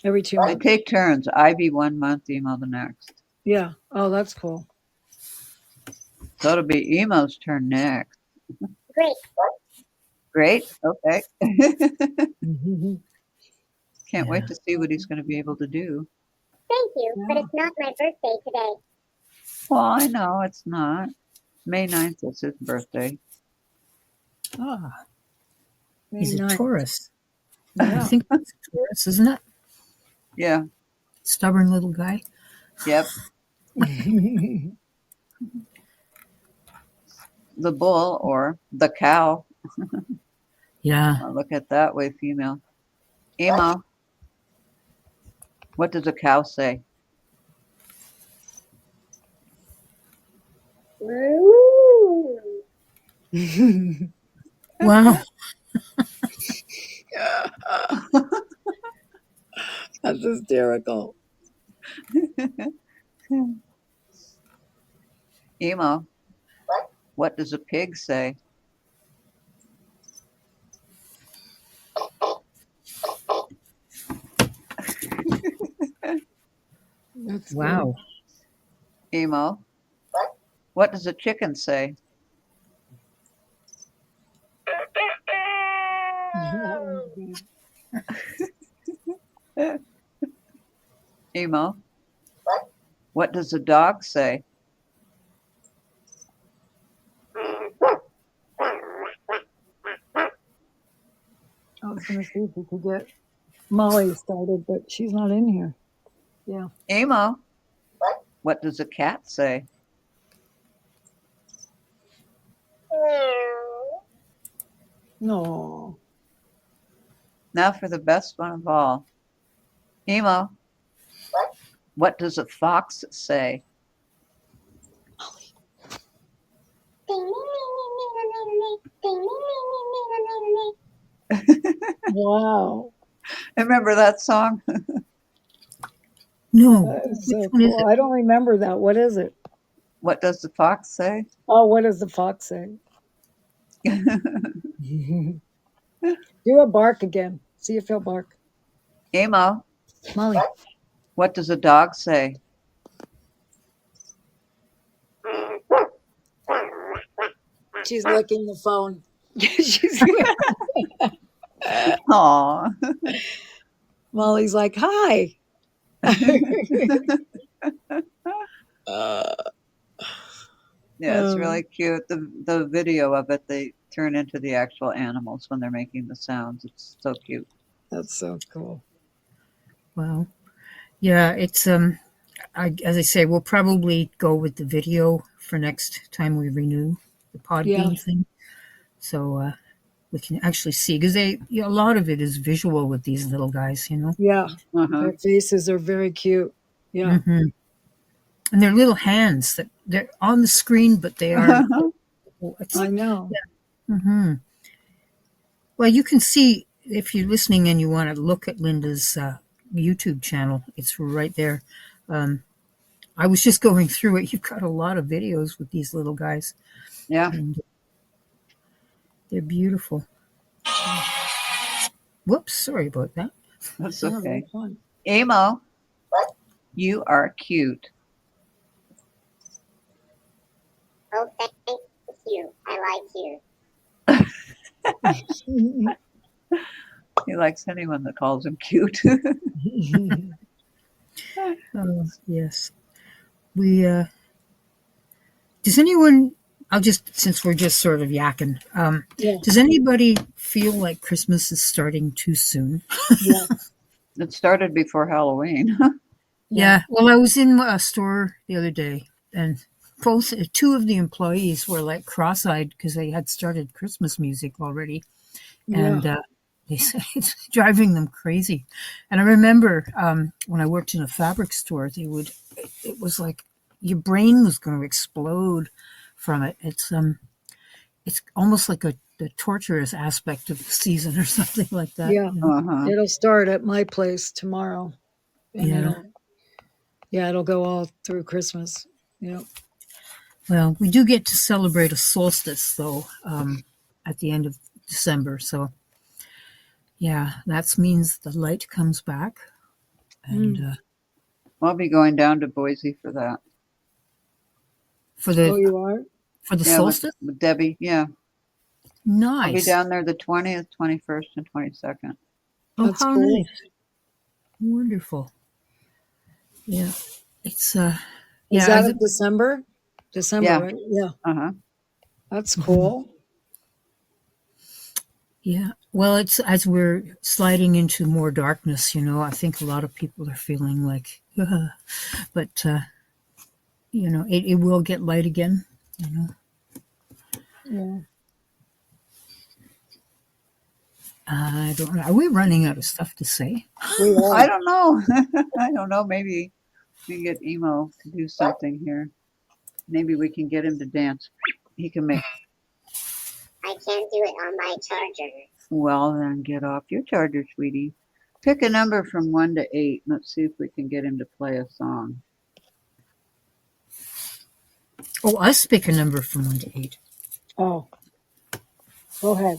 Every 2 They months? take turns. Ivy 1 month, Emo the next. Yeah. Oh, that's cool. So it'll be Emo's turn next. Great. Great. Okay. Mhm. Can't wait Yeah. to see what he's going to be able to do. Thank you, but Yeah. it's not my birthday today. Well, I know it's not. May 9th is his birthday. Ah, Very he's a nice. Taurus. I Yeah. think that's a Taurus, isn't it? Yeah. Stubborn little guy. Yep. The bull or the cow. Yeah. I'll look at that way, female. Emo, what does a cow say? Ooh. Wow. That's hysterical. Emo, what does a pig say? That's Wow. Emo, what does a chicken say? good. That one's good. Emo, what does a dog say? was going to see if we could get Molly started, but she's not in here. Yeah. Emo, what does a cat say? No. Now for the best one of all. Emo, what does a fox say? Wow. Remember that song? No. That is Which so one is cool. it? I don't remember that. What is it? What does the fox say? Oh, what does the fox say? Do a bark again. See if he'll bark. Emo, Molly. what does a dog say? She's licking the phone. She's Aw. Molly's like, hi. Yeah, it's really cute. The video of it, they turn into the actual animals when they're making the sounds. It's so cute. That's so cool. Wow. Yeah, it's as I say, we'll probably go with the video for next time we renew the Podbean thing. So we can actually see, because a lot of it is visual with these little guys, Yeah. Uh-huh. Their faces are very cute. Yeah. Mm-hmm. And their little hands that they're on the screen, but they are. I know. Mm-hmm. Well, you can see if you're listening and you want to look at Linda's YouTube channel. It's right there. I was just going through it. You've got a lot of videos with these little guys. Yeah. And they're beautiful. Whoops, sorry about that. That's Yeah, okay. that's fun. Emo, you are cute. Oh, thank you. I like you. He likes anyone that calls him cute. Oh, yes. We, does anyone, since we're just sort of yakking, does anybody feel like Christmas is starting too soon? Yeah. It started before Halloween. Yeah. Well, I was in a store the other day, and two of the employees were like cross-eyed because they had started Christmas music already, and they said it's driving them crazy. And I remember when I worked in a fabric store, it was like your brain was going to explode from it. It's almost like the torturous aspect of the season or something like that. Yeah. Uh-huh. It'll start at my place tomorrow. And it'll go all through Christmas. Yeah. Well, we do get to celebrate a solstice, though, at the end of December. So, yeah, that means the light comes back. And I'll be going down to Boise for that. You are? For the solstice? With Debbie, yeah. Nice. I'll be down there the 20th, 21st, and 22nd. Oh, That's how cool. nice. Wonderful. Yeah. It's, Is that in December? December, right? Yeah. Uh-huh. That's cool. Yeah. Well, it's as we're sliding into more darkness, I think a lot of people are feeling like, but, it will get light again, Yeah. I don't know. Are we running out of stuff to say? I don't know. I don't know. Maybe we can get Emo to do something here. Maybe we can get him to dance. He can make. I can't do it on my charger. Well, then get off your charger, sweetie. Pick a number from 1 to 8. Let's see if we can get him to play a song. Oh, us pick a number from 1 to 8. Oh. Go ahead.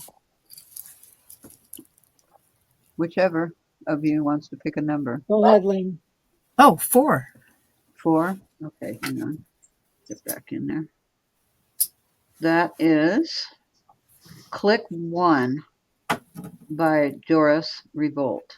Whichever of you wants to pick a number. Go ahead, Lynn. Oh, 4. 4? Okay, hang on. Get back in there. That is Click 1 by Doris Revolt.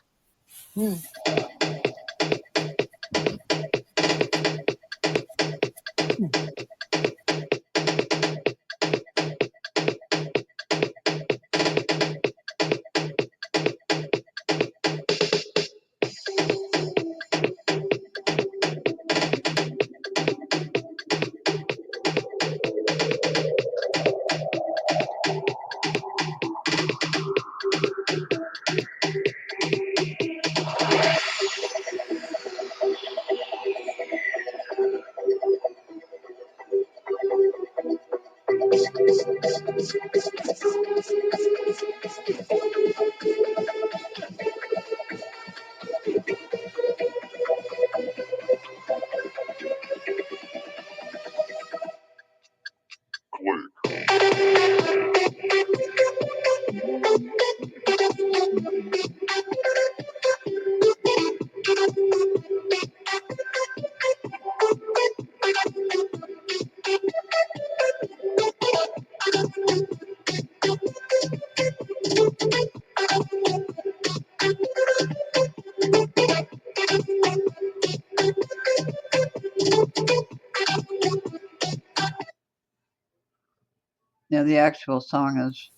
Now, the actual song is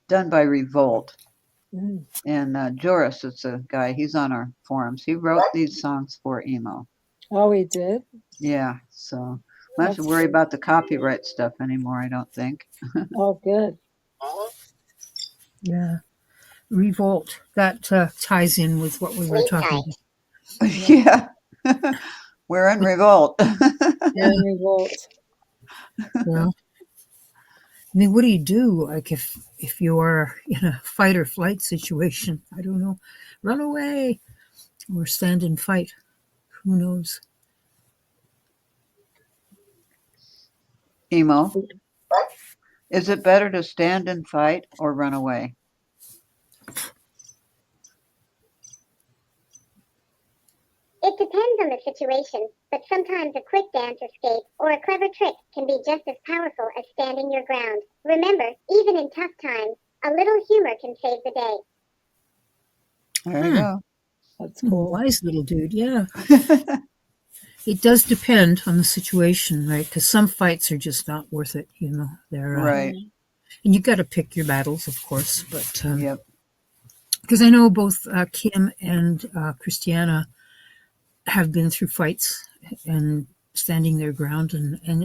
done by Revolt. Mm. And Joris is a guy, he's on our forums. He wrote these songs for emo. Oh, he did? Yeah, so I don't have to That's worry good. about the copyright stuff anymore, I don't think. Oh, good. Yeah. Revolt. That ties in with what we were Sleep talking tight. Yeah. We're in revolt. Yeah. Revolt. Well, I mean, what do you do? Like if you're in a fight or flight situation, I don't know, run away or stand and fight. Who knows? Emo, is it better to stand and fight or run away? It depends on the situation, but sometimes a quick dance escape or a clever trick can be just as powerful as standing your ground. Remember, even in tough times, a little humor can save the day. There you go. That's cool. Wise little dude. Yeah. It does depend on the situation, right? Because some fights are just not worth it. You know, they're Right. and you got to pick your battles, of course. But Yep. because I know both Kim and Christiana have been through fights and standing their ground, and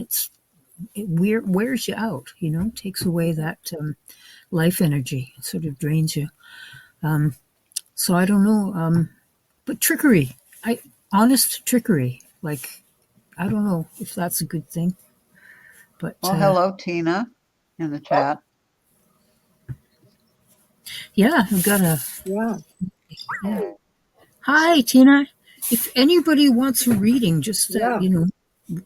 it wears you out. You know, takes away that life energy, it sort of drains you. So I don't know, but trickery, honest trickery, like I don't know if that's a good thing. But Well, hello, Tina, in the chat. yeah, I've got a Yeah. hi, Tina. If anybody wants a reading, just Yeah.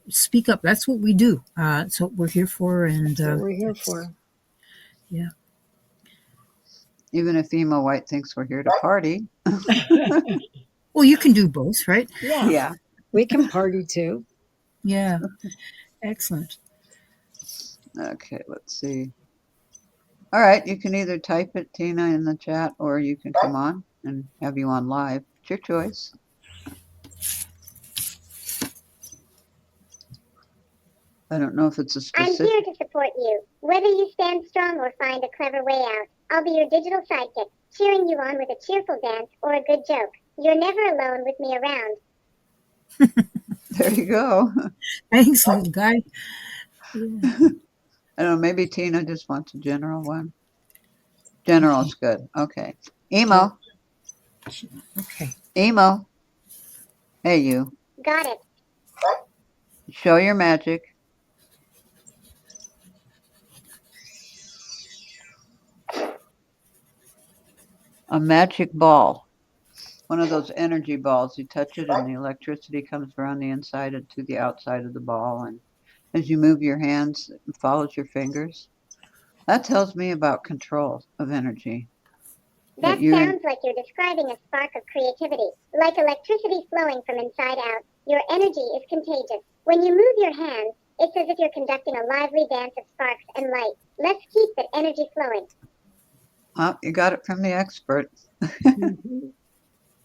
speak up. That's what we do. That's what we're here for. And That's what we're here for. yeah. Even if Emo White thinks we're here to party. Well, you can do both, right? Yeah. Yeah. We can party too. Yeah. Excellent. Okay, let's see. All right, you can either type it, Tina, in the chat, or you can come on and have you on live. It's your choice. I don't know if it's a I'm specific. here to support you. Whether you stand strong or find a clever way out, I'll be your digital sidekick, cheering you on with a cheerful dance or a good joke. You're never alone with me around. There you go. Thanks, little guy. Yeah. I don't know, maybe Tina just wants a general one. General's good. Okay. Emo. Okay. Emo. Hey, you. Got it. Show your magic. A magic ball. One of those energy balls. You touch it and the electricity comes around the inside and to the outside of the ball. And as you move your hands, it follows your fingers. That tells me about control of energy. That you're in, sounds like you're describing a spark of creativity. Like electricity flowing from inside out, your energy is contagious. When you move your hands, it's as if you're conducting a lively dance of sparks and light. Let's keep that energy flowing. oh, you got it from the expert. Mhm.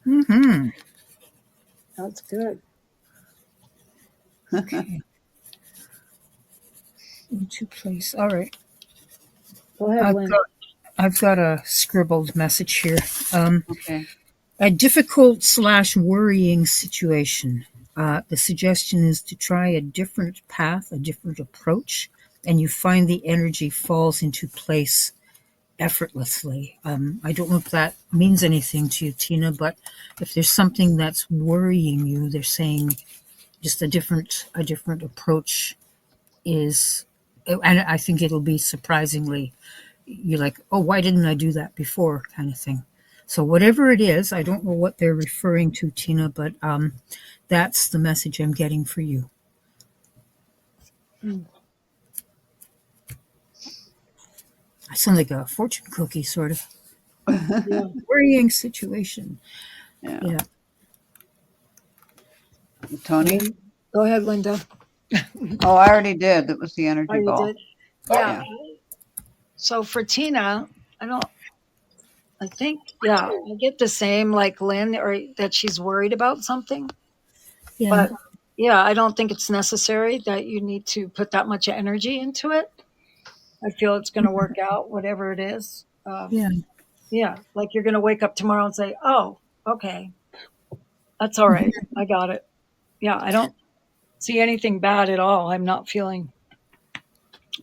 Mm-hmm. That's good. Okay. Into place. All right. Go ahead, Lynn. I've got a scribbled message here. Okay. A difficult / worrying situation. The suggestion is to try a different path, a different approach, and you find the energy falls into place effortlessly. I don't know if that means anything to you, Tina, but if there's something that's worrying you, they're saying just a different approach is and I think it'll be surprisingly, you're like, oh, why didn't I do that before, kind of thing. So whatever it is, I don't know what they're referring to, Tina, but that's the message I'm getting for you. Mm. I sound like a fortune cookie, sort of. Yeah. Worrying situation. Yeah. Yeah. Tony? Go ahead, Linda. Oh, I already did. That was the Oh, energy you ball. did? Yeah. Yeah. So for Tina, I think, yeah, I get the same like Lynn, or that she's worried about something. Yeah. But yeah, I don't think it's necessary that you need to put that much energy into it. I feel it's going to work out, whatever it is. Yeah. Yeah, like you're going to wake up tomorrow and say, oh, okay, that's all right. I got it. Yeah, I don't see anything bad at all. I'm not feeling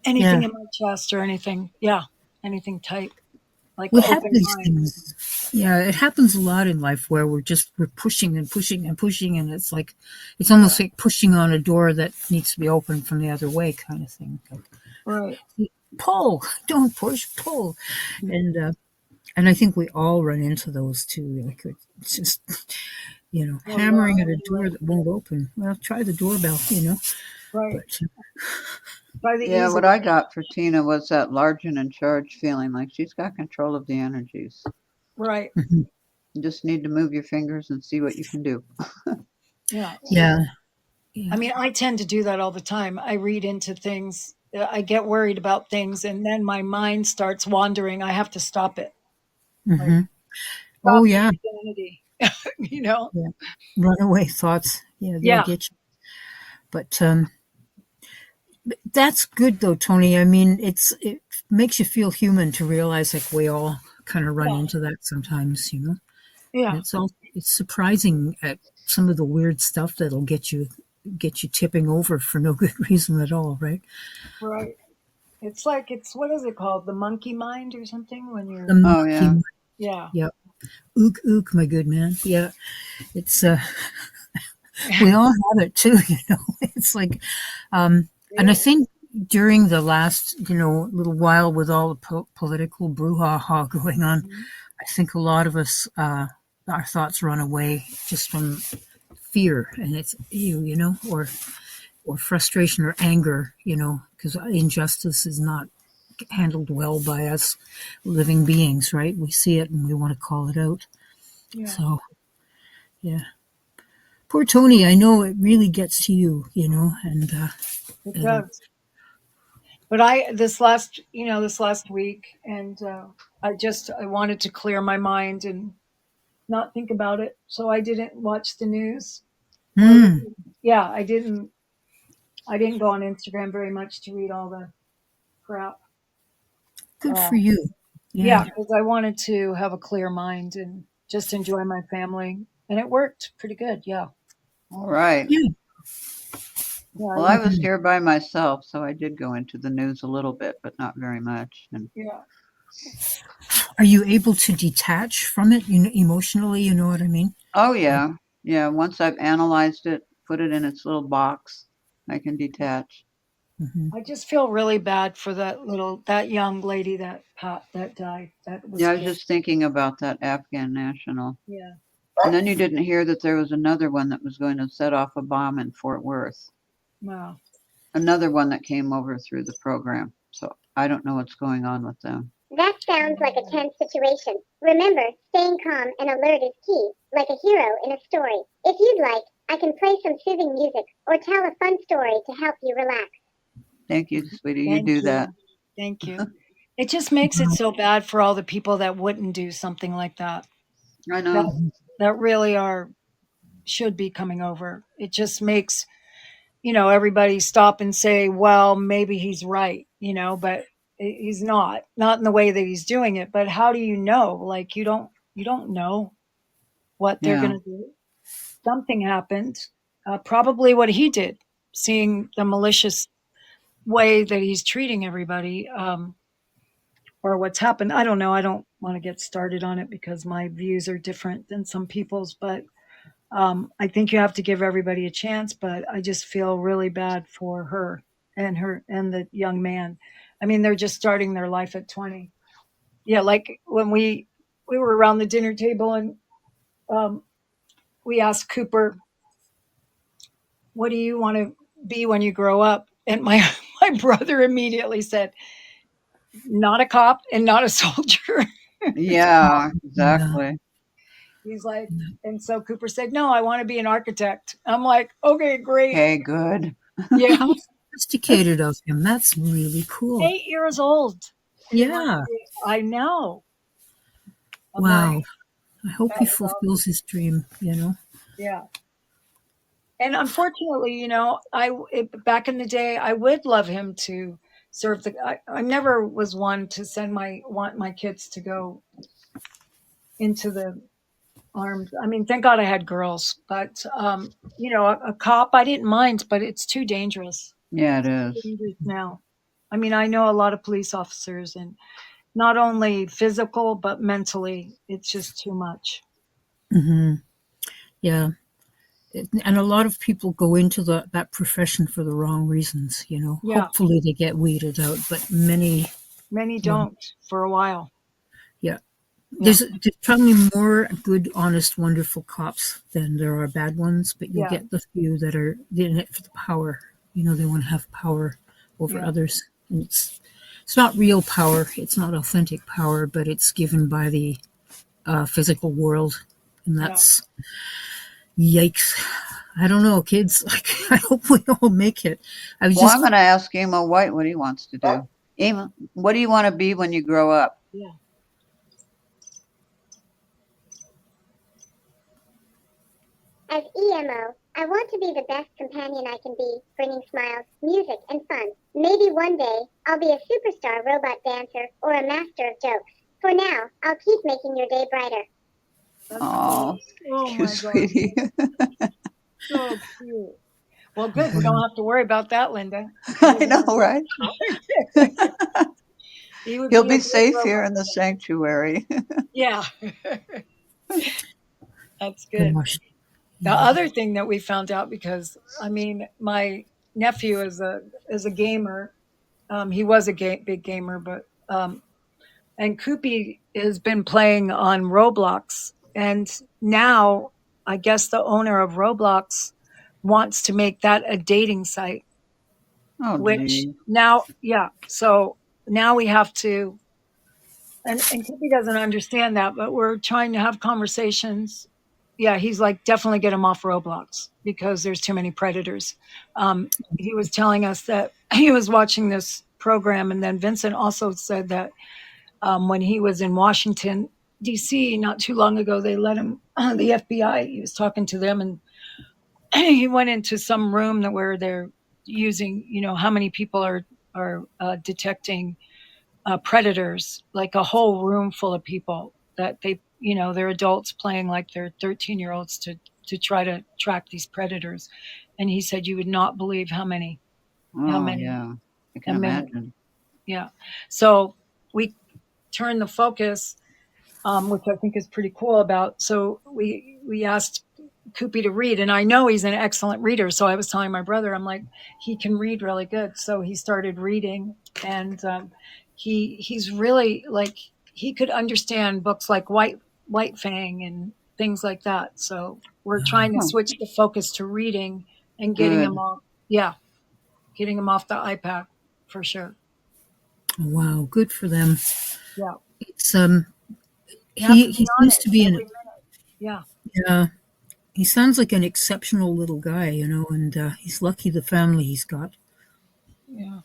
anything Yeah. in my chest or anything. Yeah, anything tight, like We have open these mind. things. Yeah, it happens a lot in life where we're pushing and pushing and pushing, and it's almost like pushing on a door that needs to be opened from the other way, kind of thing. Right. Pull, don't push, pull, and and I think we all run into those too. Like it's just Oh, yeah, hammering at a door right. that won't open. Well, try the doorbell, Right. but By the Yeah, easy what I way. got for Tina was that large and in charge feeling, like she's got control of the energies. Right. mhm. You just need to move your fingers and see what you can do. Yeah. Yeah, I yeah, mean, I tend to do that all the time. I read into things. I get worried about things, and then my mind starts wandering. I have to stop it. Like, hmm oh stop yeah, insanity. you know? yeah. Runaway thoughts. Yeah, they'll Yeah. get you. But that's good though, Tony. I mean, it makes you feel human to realize like we all kind of run Yeah. into that sometimes. And Yeah. it's surprising at some of the weird stuff that'll get you tipping over for no good reason at all, right? Right. It's like, what is it called? The monkey mind or something when The you're, Oh, monkey, yeah. yeah. yeah, ook ook, my good man. Yeah, it's we all have it too. It's like, and I Yeah. think during the last little while with all the political brouhaha going on, Mhm. I think a lot of us our thoughts run away just from fear, and it's or frustration or anger, because injustice is not handled well by us living beings, right? We see it and we want to call it out. Yeah. So, yeah. Poor Tony, I know it really gets to you, It and does. But this last week, and I wanted to clear my mind and not think about it. So I didn't watch the news or mm, yeah, I didn't go on Instagram very much to read all the crap. good Uh, for you. yeah, Yeah. because I wanted to have a clear mind and just enjoy my family, and it worked pretty good. Yeah, All right. Yeah. yeah, I Well, I like. was Mhm. here by myself, so I did go into the news a little bit, but not very much. And Yeah, Are you able to detach from it, emotionally? You know what I mean? oh, yeah. Yeah. Once I've analyzed it, put it in its little box, I can detach. Hmm. I just feel really bad for that young lady that died. That was Yeah, I was scary. just thinking about that Afghan national. Yeah. And then you didn't hear that there was another one that was going to set off a bomb in Fort Worth. Wow. Another one that came over through the program. So I don't know what's going on with them. That sounds like a tense situation. Remember, staying calm and alert is key, like a hero in a story. If you'd like, I can play some soothing music or tell a fun story to help you relax. Thank you, sweetie. You Thank do that. you. Thank you. It just makes it so bad for all the people that wouldn't do something like that. I That know. that really should be coming over. It just makes, everybody stop and say, well, maybe he's right, but he's not in the way that he's doing it. But how do you know? Like you don't know what they're Yeah. going to do. Something happened, probably what he did, seeing the malicious way that he's treating everybody, or what's happened. I don't know. I don't want to get started on it because my views are different than some people's, but I think you have to give everybody a chance. But I just feel really bad for her. and the young man. I mean, they're just starting their life at 20. Yeah, like when we were around the dinner table and um, we asked Cooper, "What do you want to be when you grow up?" And my my brother immediately said, "Not a cop and not a soldier." Yeah, Yeah. exactly. He's like, and so Cooper said, "No, I want to be an architect." I'm like, "Okay, great." Okay, good. Yeah, How sophisticated of him. That's really cool. 8 years old. He wants to Yeah. be, I know. I'm like, Wow. I hope that he was awesome. fulfills his dream, you know? Yeah. And unfortunately, back in the day, I would love him to serve I never was one to want my kids to go into the armed. I mean, thank God I had girls, but a cop I didn't mind, but it's too dangerous. Yeah, it It's too is. dangerous now. I mean, I know a lot of police officers, and not only physical but mentally, it's just too much. Hmm. Yeah. And a lot of people go into that profession for the wrong reasons, you know. Yeah, Hopefully they get weeded out, but many, many well, don't for a while. yeah. Yeah, There's probably more good, honest, wonderful cops than there are bad ones, but you'll yeah, get the few that are in it for the power. You know, they want to have power over yeah, others. And it's not real power. It's not authentic power, but it's given by the physical world, and yeah. that's yikes. I don't know, kids. Like, I hope we all make it. I was Well, I'm just going to ask EMO White what he wants to do. EMO, what do you want to be when you grow up? Yeah. As EMO, I want to be the best companion I can be, bringing smiles, music, and fun. Maybe one day I'll be a superstar robot dancer or a master of jokes. For now, I'll keep making your day brighter. That's Oh, cute. Oh thank you, my God. sweetie. So cute. Well, good. We don't have to worry about that, Linda. You're I know, gonna, right? he would He'll be a be good safe here robot. in the sanctuary. Yeah. That's good. gosh. The Yeah. other thing that we found out, because I mean, my nephew is a gamer. He was a big gamer, but and Koopy has been playing on Roblox, and now I guess the owner of Roblox wants to make that a dating site. Oh, Which gee. now, yeah, so now we have to, and Koopy doesn't understand that, but we're trying to have conversations. Yeah, he's like, definitely get him off Roblox because there's too many predators. He was telling us that he was watching this program, and then Vincent also said that when he was in Washington, D.C., not too long ago, they let him, the FBI, he was talking to them, and he went into some room where they're using, how many people are detecting predators, like a whole room full of people that they're adults playing like they're 13-year-olds to try to track these predators. And he said, you would not believe how Oh, many, yeah. I how can many. imagine. Yeah. So we turn the focus, which I think is pretty cool about. So we asked Koopy to read, and I know he's an excellent reader. So I was telling my brother, I'm like, he can read really good. So he started reading, and he's really like he could understand books like White Fang and things like that. So we're trying to Oh, switch the focus to reading and getting him good. off. Yeah, getting him off the iPad for sure. Wow, good for them. Yeah, It's you have to he be on seems it to be every an minute. Yeah. yeah, he sounds like an exceptional little guy, you know, and he's lucky the family he's got. Yeah.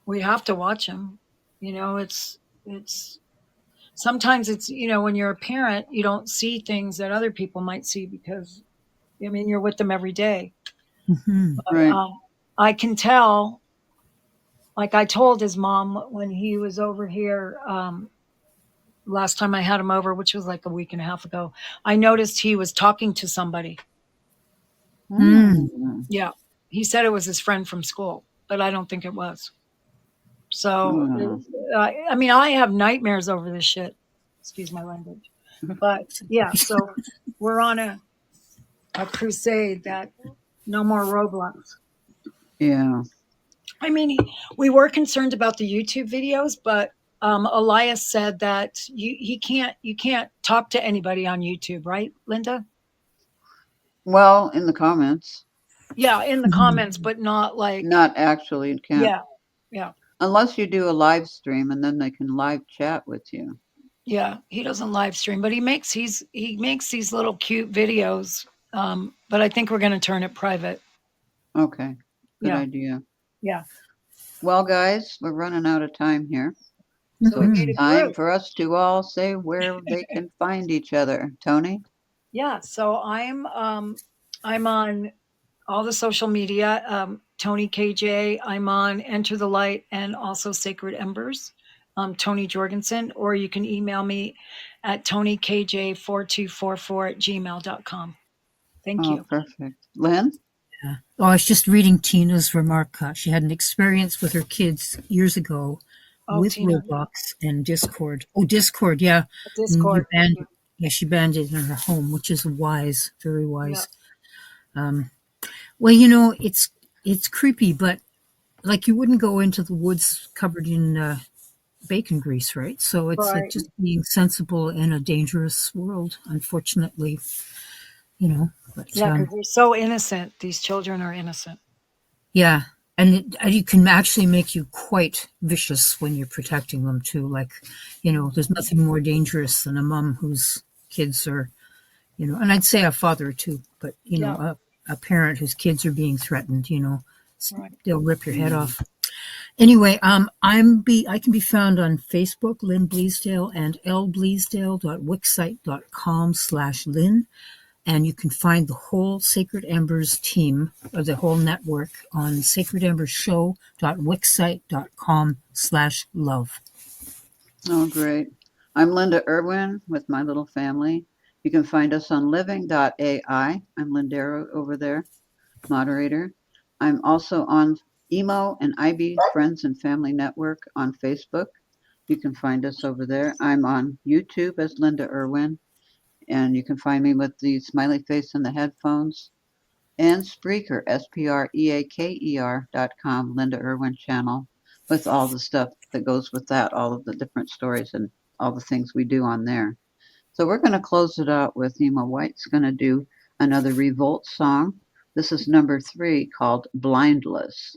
We have to watch him. It's sometimes when you're a parent, you don't see things that other people might see because I mean you're with them every day. Hmm. But Right. I can tell. Like I told his mom when he was over here last time I had him over, which was like a week and a half ago. I noticed he was talking to somebody. Mm. Mm. Yeah, he said it was his friend from school, but I don't think it was. So, Oh. I mean, I have nightmares over this shit. Excuse my language. But yeah, so we're on a crusade that no more Roblox. Yeah. I mean, we were concerned about the YouTube videos, but Elias said that you can't talk to anybody on YouTube, right, Linda? Well, in the comments, Yeah, in the Mhm. comments, but not like not actually. You can't yeah, yeah, unless you do a live stream, and then they can live chat with you. yeah. He doesn't live stream, but he makes these little cute videos. But I think we're going to turn it private. Okay, good Yeah, idea. yeah. Well, guys, we're running out of time here, So we so made it's Mhm. it time through. for us to all say where they can find each other. Toni? Yeah. So I'm on all the social media. Toni KJ. I'm on Enter the Light and also Sacred Embers. Toni Jorgensen, or you can email me at ToniKJ4244 at gmail.com. Thank Oh, you. perfect. Lynn? Yeah. Oh, I was just reading Tina's remark. She had an experience with her kids years ago Oh, with Tina, Roblox and Discord. Oh, Discord, yeah. And you Discord. banned it. Yeah, she banned it in her home, which is wise, very Yeah, wise. Um, well, it's creepy, but like you wouldn't go into the woods covered in bacon grease, right? So it's like right. just being sensible in a dangerous world, unfortunately, you know. But Yeah, because they're so innocent. These children are innocent. yeah, and it can actually make you quite vicious when you're protecting them too. Like, there's nothing more dangerous than a mom whose kids are, and I'd say a father too, but Yeah, a parent whose kids are being threatened. right. They'll rip your head off. Anyway, I can be found on Facebook, Lynn Bleasdale, and lbleasdale.wixsite.com/Lynn. And you can find the whole Sacred Embers team, or the whole network, on sacredembersshow.wixsite.com/love. Oh, great. I'm Linda Irwin with my little family. You can find us on living.ai. I'm Lindera over there, moderator. I'm also on EMO and IB Friends and Family Network on Facebook. You can find us over there. I'm on YouTube as Linda Irwin, and you can find me with the smiley face and the headphones. And Spreaker, SPREAKER.com, Linda Irwin channel, with all the stuff that goes with that, all of the different stories and all the things we do on there. So we're going to close it out with EMO White's going to do another Revolt song. This is number 3 called Blindless.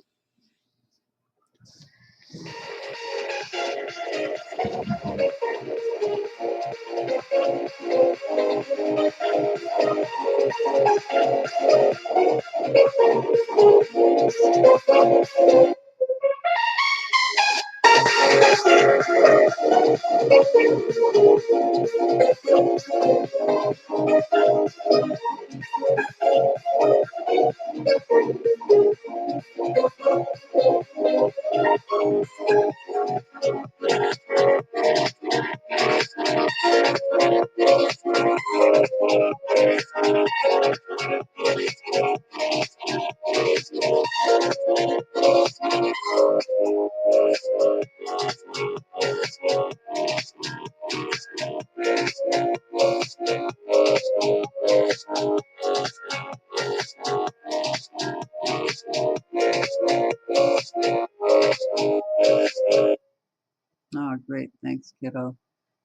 Oh, great. Thanks, kiddo.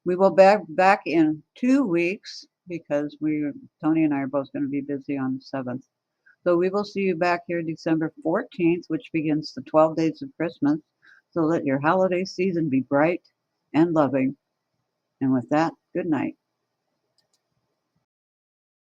We will back in 2 weeks because Toni and I are both going to be busy on the 7th. So we will see you back here December 14th, which begins the 12 days of Christmas. So let your holiday season be bright and loving. And with that, good night.